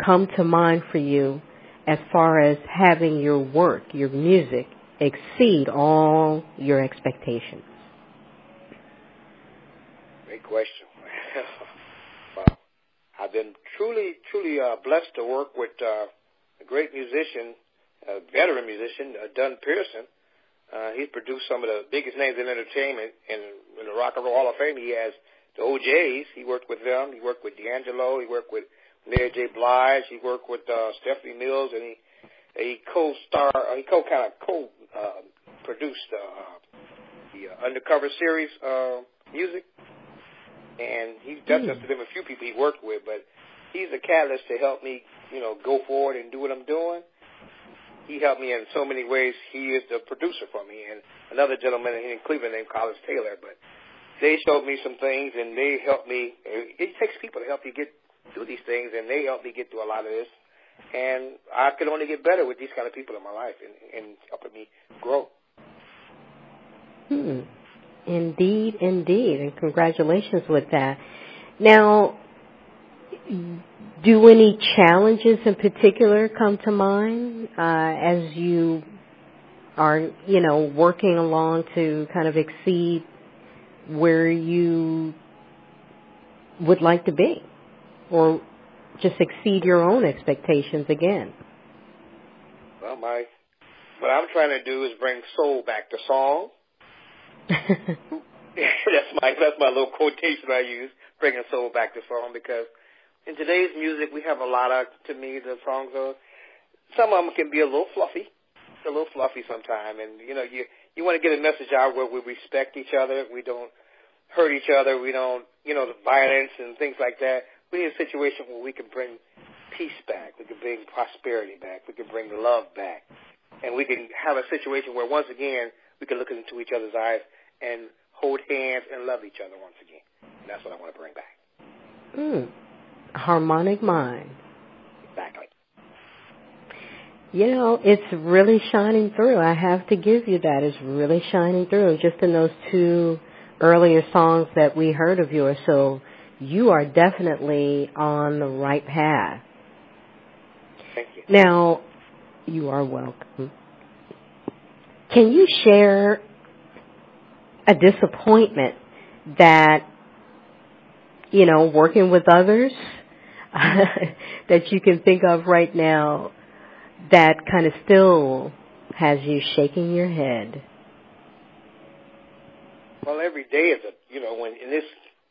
come to mind for you as far as having your work, your music, exceed all your expectations? Great question. Wow. I've been truly blessed to work with a great musician, a veteran musician, Dunn Pearson. He's produced some of the biggest names in entertainment in the Rock and Roll Hall of Fame. He has the OJs. He worked with them. He worked with D'Angelo. He worked with Mary J. Blige. He worked with Stephanie Mills, and he produced the Undercover series music. And that's just to name a few people he worked with, but he's a catalyst to help me, go forward and do what I'm doing. He helped me in so many ways. He is the producer for me, and another gentleman in Cleveland named Collins Taylor. But they showed me some things, and they helped me. It takes people to help you get through these things, and they helped me get through a lot of this. And I could only get better with these kind of people in my life and helping me grow. Indeed, and congratulations with that. Now, do any challenges in particular come to mind as you are, working along to kind of exceed where you would like to be, or just exceed your own expectations again? Well, what I'm trying to do is bring soul back to song. That's my little quotation I use, bringing soul back to song, because in today's music we have a lot of, to me, the songs are, some of them can be a little fluffy sometimes, and you want to get a message out where we respect each other, we don't hurt each other, we don't, the violence and things like that. We need a situation where we can bring peace back, we can bring prosperity back, we can bring love back, and we can have a situation where once again we can look into each other's eyes and hold hands and love each other once again. And that's what I want to bring back. Harmonic mind. Exactly. It's really shining through. I have to give you that. It's really shining through just in those two earlier songs that we heard of yours. So you are definitely on the right path. Now, you are welcome. Can you share a disappointment that, working with others that you can think of right now that kind of still has you shaking your head? Well, every day is when in this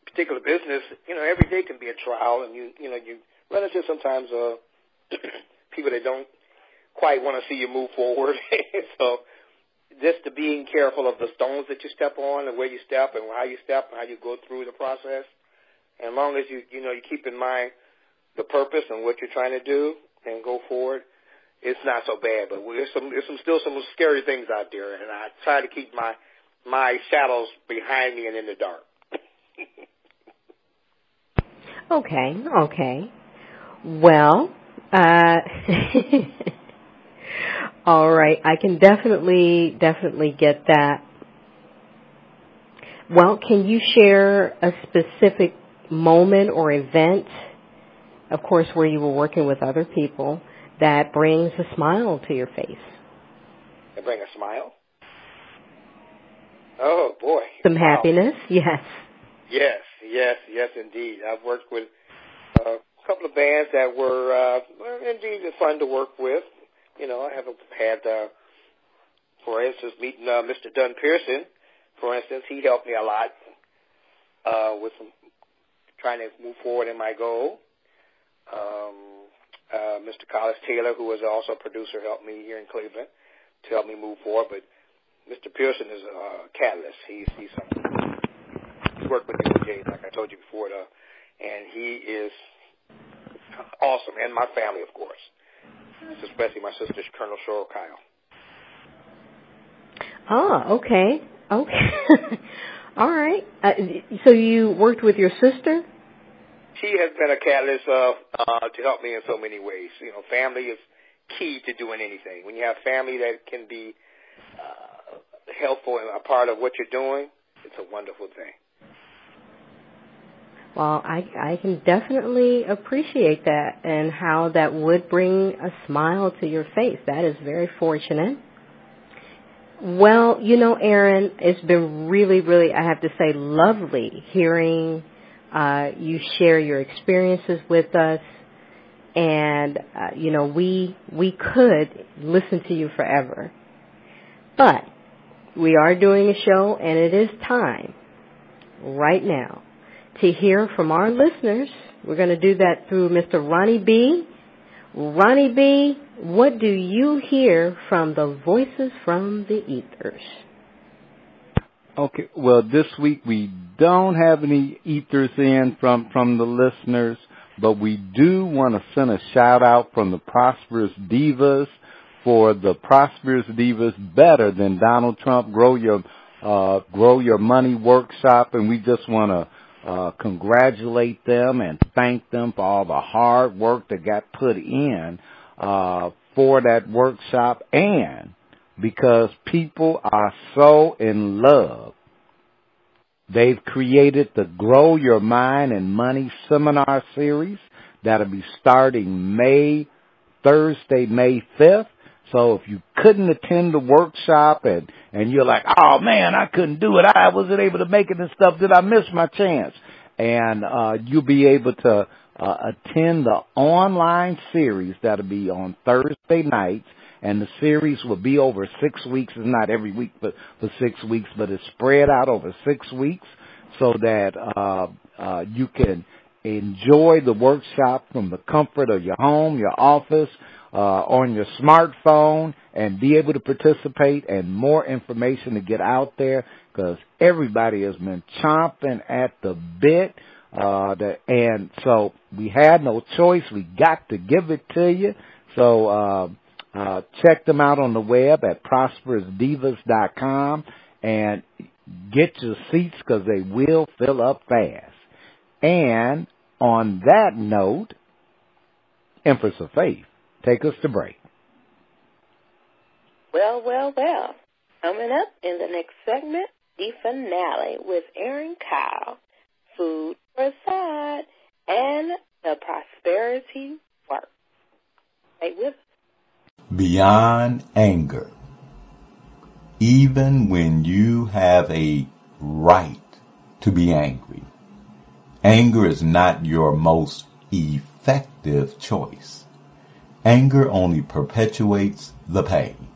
particular business, every day can be a trial, and you run into sometimes people that don't quite want to see you move forward. So just to being careful of the stones that you step on, and where you step, and how you step, and how you go through the process. And as long as you keep in mind the purpose and what you're trying to do and go forward, it's not so bad. But there's still some scary things out there, and I try to keep my shadows behind me and in the dark. Okay. Well, all right. I can definitely get that. Well, can you share a specific moment or event, of course, where you were working with other people, that brings a smile to your face? That bring a smile? Oh, boy. Some happiness, yes. Yes, indeed. I've worked with a couple of bands that were indeed fun to work with. I have had, for instance, meeting Mr. Dunn Pearson. For instance, he helped me a lot with trying to move forward in my goal. Mr. Collis Taylor, who was also a producer, helped me here in Cleveland to help me move forward. But Mr. Pearson is a catalyst. He's worked with me for days, like I told you before, and he is awesome. And my family, of course, especially my sister, Colonel Cheryl Kyle. Oh, okay. All right. So you worked with your sister? She has been a catalyst to help me in so many ways. Family is key to doing anything. When you have family that can be helpful and a part of what you're doing, it's a wonderful thing. Well, I can definitely appreciate that and how that would bring a smile to your face. That is very fortunate. Well, Aaron, it's been really, really, I have to say, lovely hearing you share your experiences with us. And, we could listen to you forever. But we are doing a show, and it is time right now to hear from our listeners. We're going to do that through Mr. Ronnie B. Ronnie B., what do you hear from the voices from the ethers? Okay, well, this week we don't have any ethers in from the listeners, but we do want to send a shout-out from the Prosperous Divas for the Prosperous Divas Better Than Donald Trump Grow Your Money workshop, and we just want to congratulate them and thank them for all the hard work that got put in for that workshop, and because people are so in love, they've created the Grow Your Mind and Money seminar series that'll be starting Thursday, May 5th. So if you couldn't attend the workshop and you're like, oh man, I couldn't do it, I wasn't able to make it and stuff, did I miss my chance? And you'll be able to attend the online series that'll be on Thursday nights, and the series will be over 6 weeks. It's not every week but for 6 weeks, but it's spread out over 6 weeks so that you can enjoy the workshop from the comfort of your home, your office, on your smartphone, and be able to participate, and more information to get out there, because everybody has been chomping at the bit. And so we had no choice. We got to give it to you. So check them out on the web at prosperousdivas.com and get your seats, because they will fill up fast. And on that note, Empress of Faith, take us to break. Well. Coming up in the next segment, the finale with Aaron Kyle, Food for Thought, and the Prosperity Work. Stay with us. Beyond anger, even when you have a right to be angry, anger is not your most effective choice. Anger only perpetuates the pain.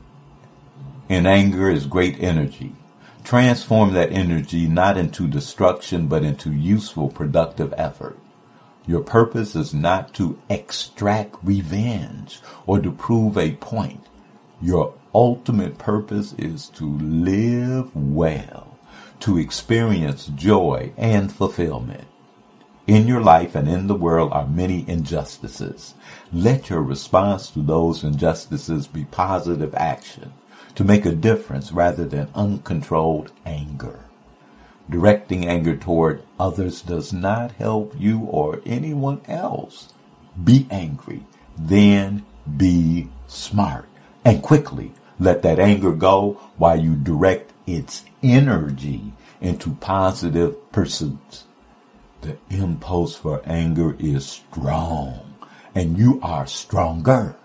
In anger is great energy. Transform that energy not into destruction but into useful, productive effort. Your purpose is not to extract revenge or to prove a point. Your ultimate purpose is to live well, to experience joy and fulfillment. In your life and in the world are many injustices. Let your response to those injustices be positive action, to make a difference rather than uncontrolled anger. Directing anger toward others does not help you or anyone else. Be angry, then be smart. And quickly let that anger go while you direct its energy into positive pursuits. The impulse for anger is strong, and you are stronger.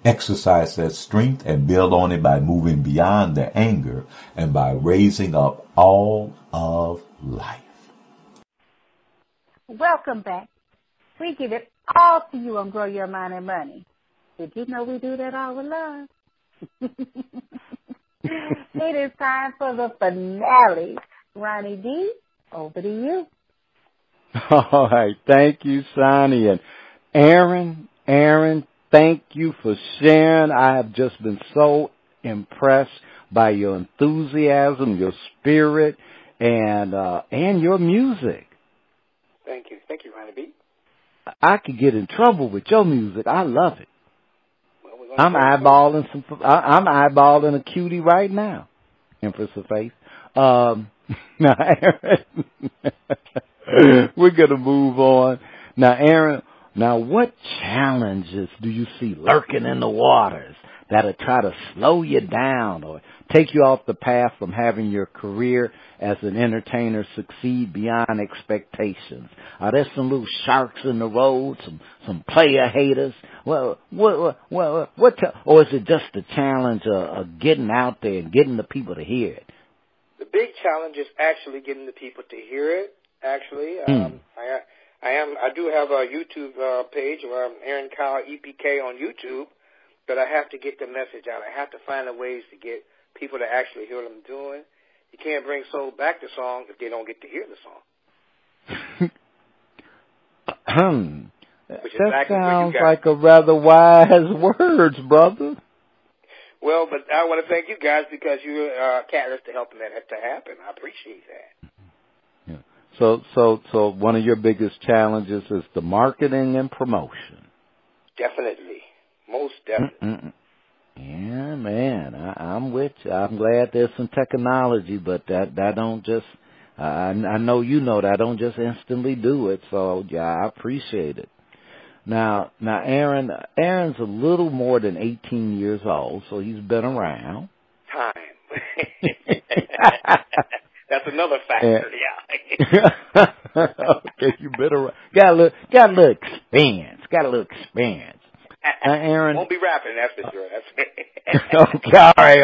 Exercise that strength and build on it by moving beyond the anger and by raising up all of life. Welcome back. We give it all to you on Grow Your Mind and Money. Did you know we do that all with love? It is time for the finale. Ronnie D, over to you. All right. Thank you, Shanie. And Aaron, thank you for sharing. I have just been so impressed by your enthusiasm, your spirit, and your music. Thank you, Ronnie B. I could get in trouble with your music. I love it. Well, I'm eyeballing a cutie right now. Empress of Faith. Now, Aaron, we're gonna move on. Now, Aaron. Now, what challenges do you see lurking in the waters that'll try to slow you down or take you off the path from having your career as an entertainer succeed beyond expectations? Are there some little sharks in the road, some player haters? Or is it just the challenge of getting out there and getting the people to hear it? The big challenge is actually getting the people to hear it. Actually, I do have a YouTube page, Aaron Kyle EPK on YouTube, but I have to get the message out. I have to find ways to get people to actually hear what I'm doing. You can't bring soul back to song if they don't get to hear the song. That sounds like a rather wise words, brother. Well, but I want to thank you guys because you're a catalyst to helping that to happen. I appreciate that. So one of your biggest challenges is the marketing and promotion. Definitely. Most definitely. Yeah, man, I'm with you. I'm glad there's some technology, but that don't just, I know you know that don't just instantly do it, so yeah, I appreciate it. Now, Aaron's a little more than 18 years old, so he's been around. Time. That's another factor, yeah. Okay, you better got a little experience. Now, Aaron won't be rapping, that's for sure.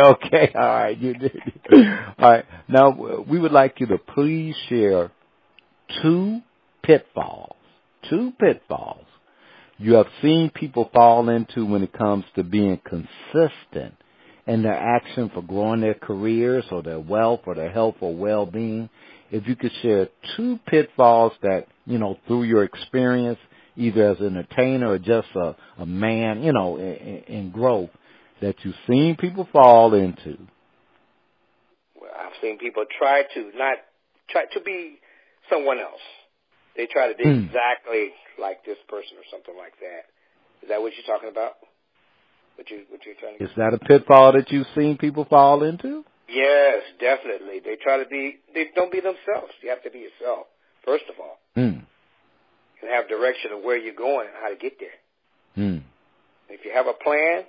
Okay, all right, you did. All right, now we would like you to please share two pitfalls you have seen people fall into when it comes to being consistent in their action for growing their careers or their wealth or their health or well-being. If you could share two pitfalls that, through your experience, either as an entertainer or just a man, in growth, that you've seen people fall into. Well, I've seen people try to be someone else. They try to be exactly like this person or something like that. Is that what you're talking about? What you're trying to? Is that a pitfall that you've seen people fall into? Yes, definitely. They don't be themselves. You have to be yourself, first of all. And have direction of where you're going and how to get there. If you have a plan,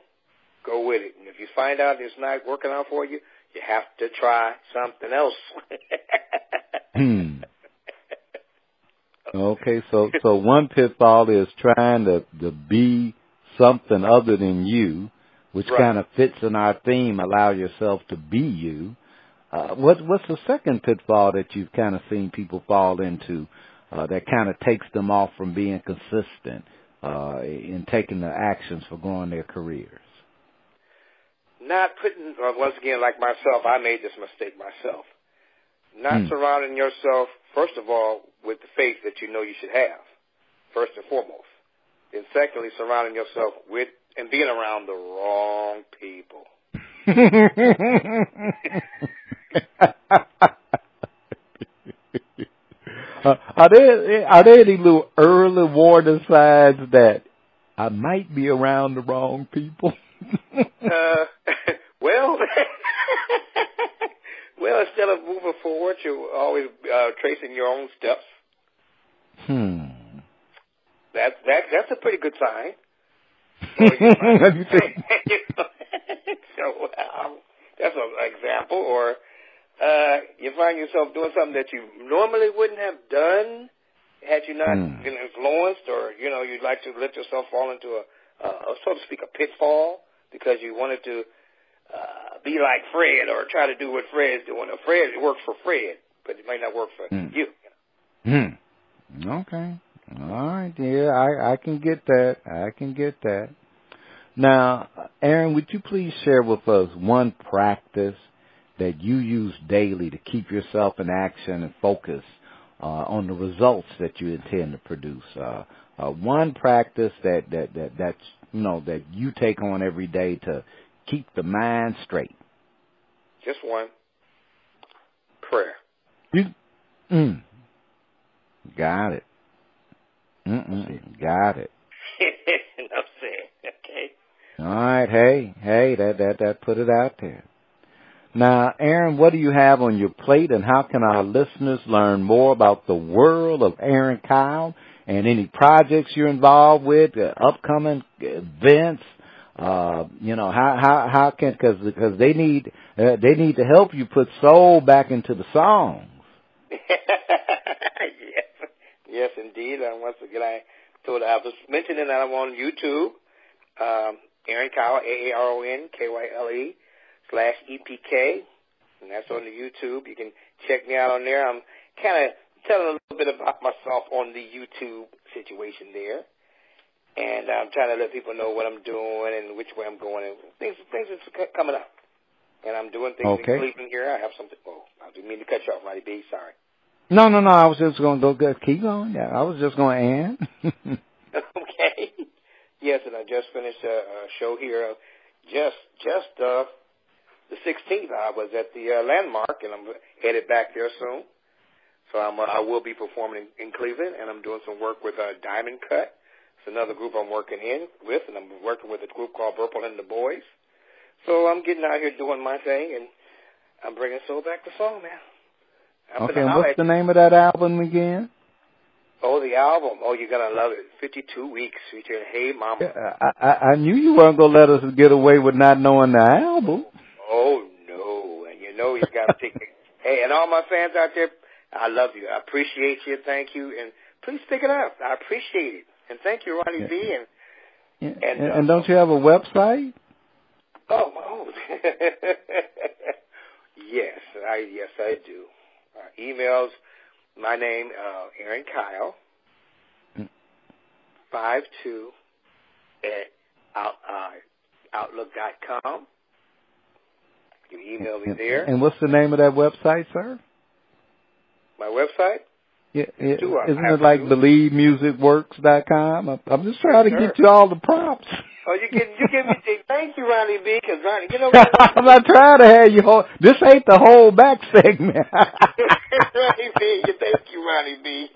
go with it. And if you find out it's not working out for you, you have to try something else. Okay, so one pitfall is trying to be something other than you. which Right. kind of fits in our theme, allow yourself to be you. What's the second pitfall that you've kind of seen people fall into that kind of takes them off from being consistent in taking the actions for growing their careers? Not putting, once again, like myself, I made this mistake myself. Not surrounding yourself, first of all, with the faith that you know you should have, first and foremost. Then secondly, surrounding yourself with and being around the wrong people. Are there any little early warning signs that I might be around the wrong people? Well, instead of moving forward, you're always tracing your own steps. That's a pretty good sign. So that's an example. Or you find yourself doing something that you normally wouldn't have done had you not been influenced, or you'd like to let yourself fall into a so to speak, a pitfall because you wanted to be like Fred or try to do what Fred's doing. Fred, it works for Fred, but it might not work for you. Okay. All right, yeah, I can get that. I can get that. Now, Aaron, would you please share with us one practice that you use daily to keep yourself in action and focus on the results that you intend to produce? One practice that you take on every day to keep the mind straight. Just one. Prayer. Got it. Got it. Enough said. Okay. All right. Hey, that put it out there. Now, Aaron, what do you have on your plate, and how can our listeners learn more about the world of Aaron Kyle and any projects you're involved with, upcoming events? How can, because they need to help you put soul back into the songs. Yes, indeed. Once again, I was mentioning that I'm on YouTube, Aaron Kyle, AARONKYLE/EPK, and that's on the YouTube. You can check me out on there. I'm kind of telling a little bit about myself on the YouTube situation there, and I'm trying to let people know what I'm doing and which way I'm going, and things are coming up. And I'm doing things in Cleveland here. I have something. Oh, I didn't mean to cut you off, Mighty B. Sorry. No. I was just going to go. Keep going. Yeah, I was just going to end. Okay. Yes, and I just finished a show here. Just the 16th. I was at the Landmark, and I'm headed back there soon. So I will be performing in Cleveland, and I'm doing some work with Diamond Cut. It's another group I'm working with, and I'm working with a group called Purple and the Boys. So I'm getting out here doing my thing, and I'm bringing soul back to song, man. Okay, and what's the name of that album again? Oh, the album. Oh, you're going to love it. 52 Weeks featuring Hey Mama. I knew you weren't going to let us get away with not knowing the album. Oh, no. And you got to take it. Hey, and all my fans out there, I love you. I appreciate you. Thank you. And please pick it up. I appreciate it. And thank you, Ronnie B. And don't you have a website? Oh. Yes, I do. Emails, my name, Aaron Kyle, 52 at outlook.com. You can email me there. And what's the name of that website, sir? My website? Yeah, isn't it like BelieveMusicWorks.com? I'm just trying to get you all the props. Oh, you give me. Thank you, Ronnie B. Because Ronnie, I'm not trying to have you hold. This ain't the whole back segment. Ronnie B. Thank you, Ronnie B.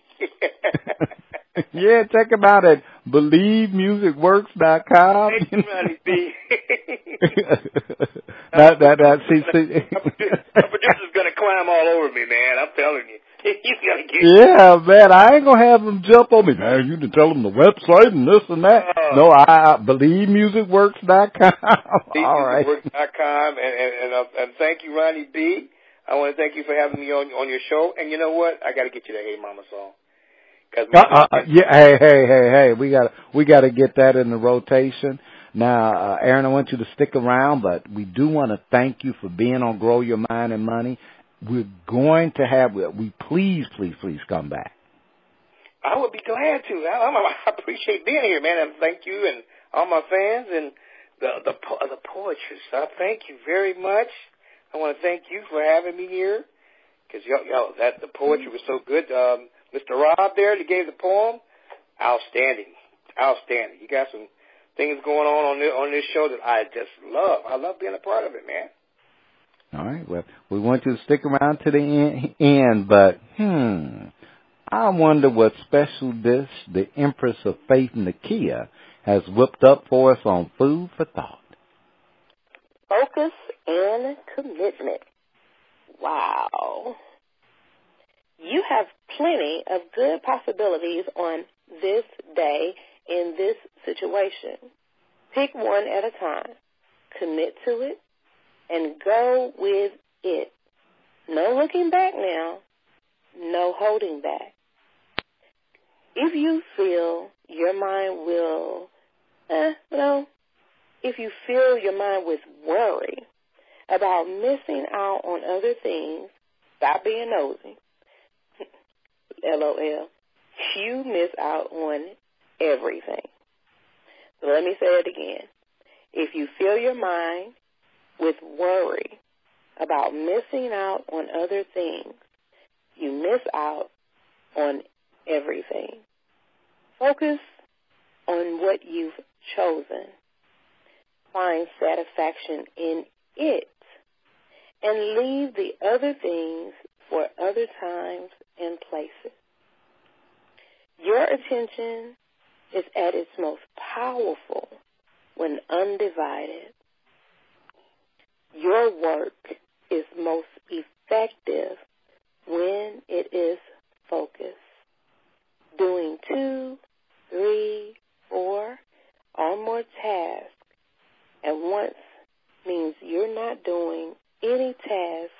Yeah, check him out at BelieveMusicWorks.com. Thank you, Ronnie B. My producer's gonna climb all over me, man. I'm telling you. He's gonna get Yeah, man, I ain't gonna have him jump on me. Man, you can tell him the website and this and that. No, I BelieveMusicWorks.com. All right. BelieveMusicWorks.com, and thank you, Ronnie B. I want to thank you for having me on your show. And you know what? I got to get you the Hey Mama song. Yeah, hey, we gotta get that in the rotation. Now, Aaron, I want you to stick around, but we do want to thank you for being on Grow Your Mind and Money. We're going to have, please come back. I would be glad to. I appreciate being here, man, and thank you and all my fans and the poetry. So thank you very much. I want to thank you for having me here because the poetry was so good. Mr. Rob there that gave the poem, outstanding. You got some things going on this show that I just love. I love being a part of it, man. All right. Well, we want you to stick around to the end, but I wonder what special dish the Empress of Faith, Nakia, has whipped up for us on Food for Thought. Focus and commitment. Wow. You have plenty of good possibilities on this day in this situation. Pick one at a time. Commit to it and go with it. No looking back now. No holding back. If you feel your mind with worry about missing out on other things, stop being nosy. LOL. You miss out on everything. So let me say it again. If you fill your mind with worry about missing out on other things, you miss out on everything. Focus on what you've chosen. Find satisfaction in it and leave the other things for other times and places. Your attention is at its most powerful when undivided. Your work is most effective when it is focused. Doing 2, 3, 4, or more tasks at once means you're not doing any task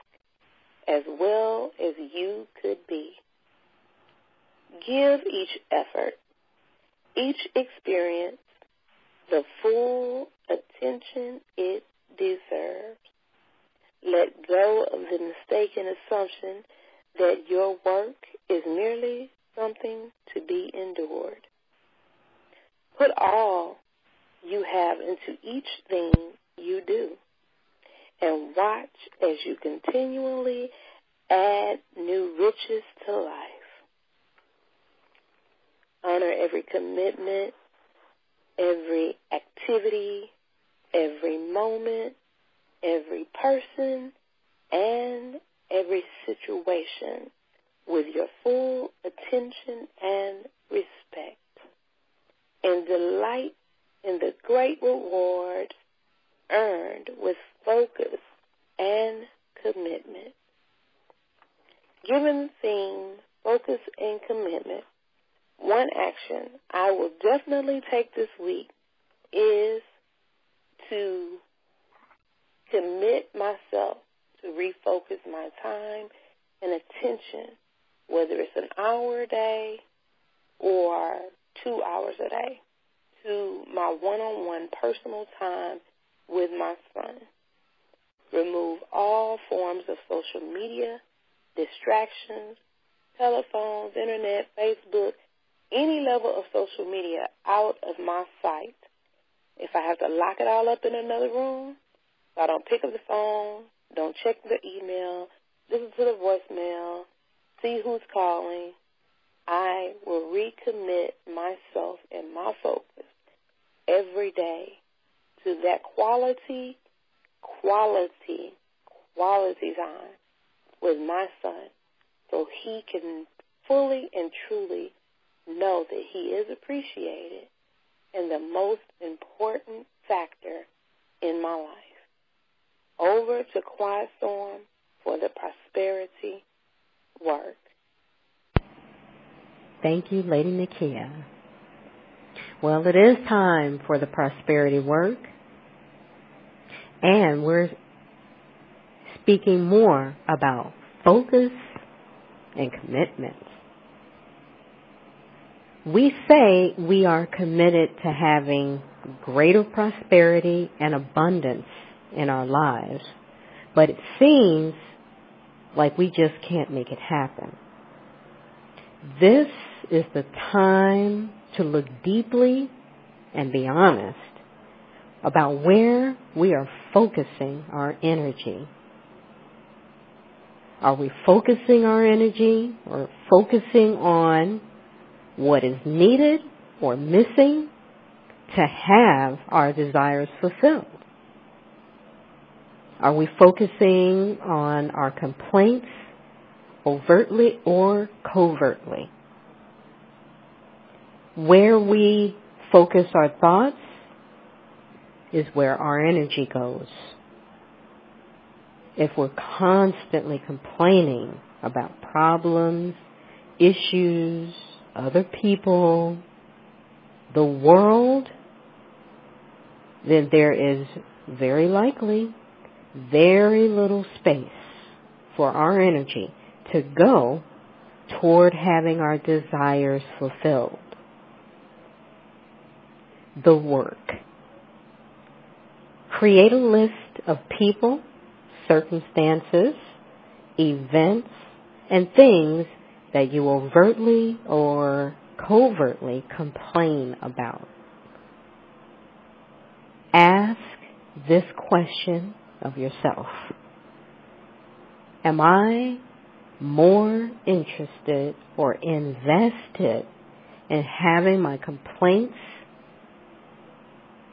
as well as you could be. Give each effort, each experience, the full attention it deserves. Let go of the mistaken assumption that your work is merely something to be endured. Put all you have into each thing you do and watch as you continually add new riches to life. Honor every commitment, every activity, every moment, every person, and every situation with your full attention and respect, and delight in the great reward earned with focus and commitment. Given the theme, focus and commitment, one action I will definitely take this week is to commit myself to refocus my time and attention, whether it's an hour a day or 2 hours a day, to my one-on-one personal time with my son. Remove all forms of social media, distractions, telephones, internet, Facebook, any level of social media out of my sight. If I have to lock it all up in another room, so I don't pick up the phone, don't check the email, listen to the voicemail, see who's calling, I will recommit myself and my focus every day to that quality time with my son, so he can fully and truly know that he is appreciated and the most important factor in my life. Over to Quiet Storm for the prosperity work. Thank you, Lady Nakia. Well, it is time for the prosperity work, and we're speaking more about focus and commitment. We say we are committed to having greater prosperity and abundance in our lives, but it seems like we just can't make it happen. This is the time to look deeply and be honest about where we are focusing our energy. Are we focusing our energy or focusing on what is needed or missing to have our desires fulfilled? Are we focusing on our complaints overtly or covertly? Where we focus our thoughts is where our energy goes. If we're constantly complaining about problems, issues, other people, the world, then there is very likely very little space for our energy to go toward having our desires fulfilled. The work. Create a list of people, circumstances, events, and things that you overtly or covertly complain about. Ask this question of yourself. Am I more interested or invested in having my complaints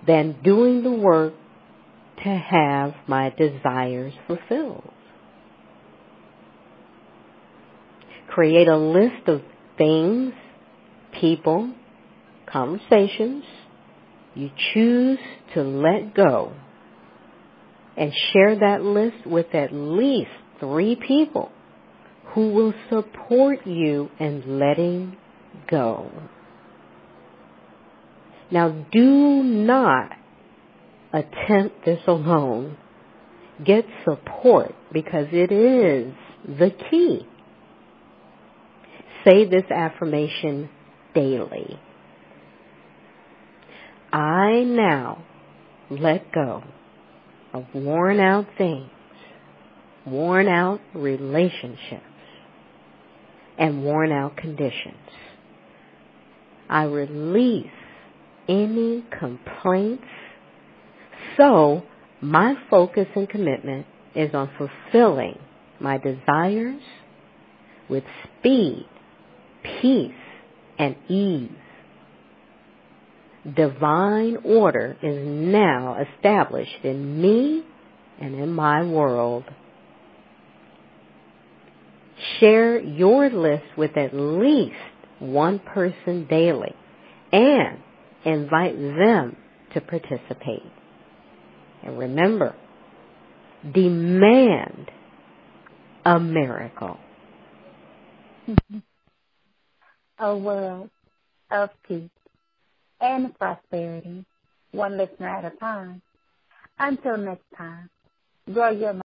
than doing the work to have my desires fulfilled? Create a list of things, people, conversations you choose to let go, and share that list with at least 3 people who will support you in letting go. Now, do not attempt this alone. Get support because it is the key. Say this affirmation daily. I now let go of worn out things, worn out relationships, and worn out conditions. I release any complaints, so my focus and commitment is on fulfilling my desires with speed, peace, and ease. Divine order is now established in me and in my world. Share your list with at least 1 person daily and invite them to participate. And remember, demand a miracle. A world of peace and prosperity, one listener at a time. Until next time, grow your mind.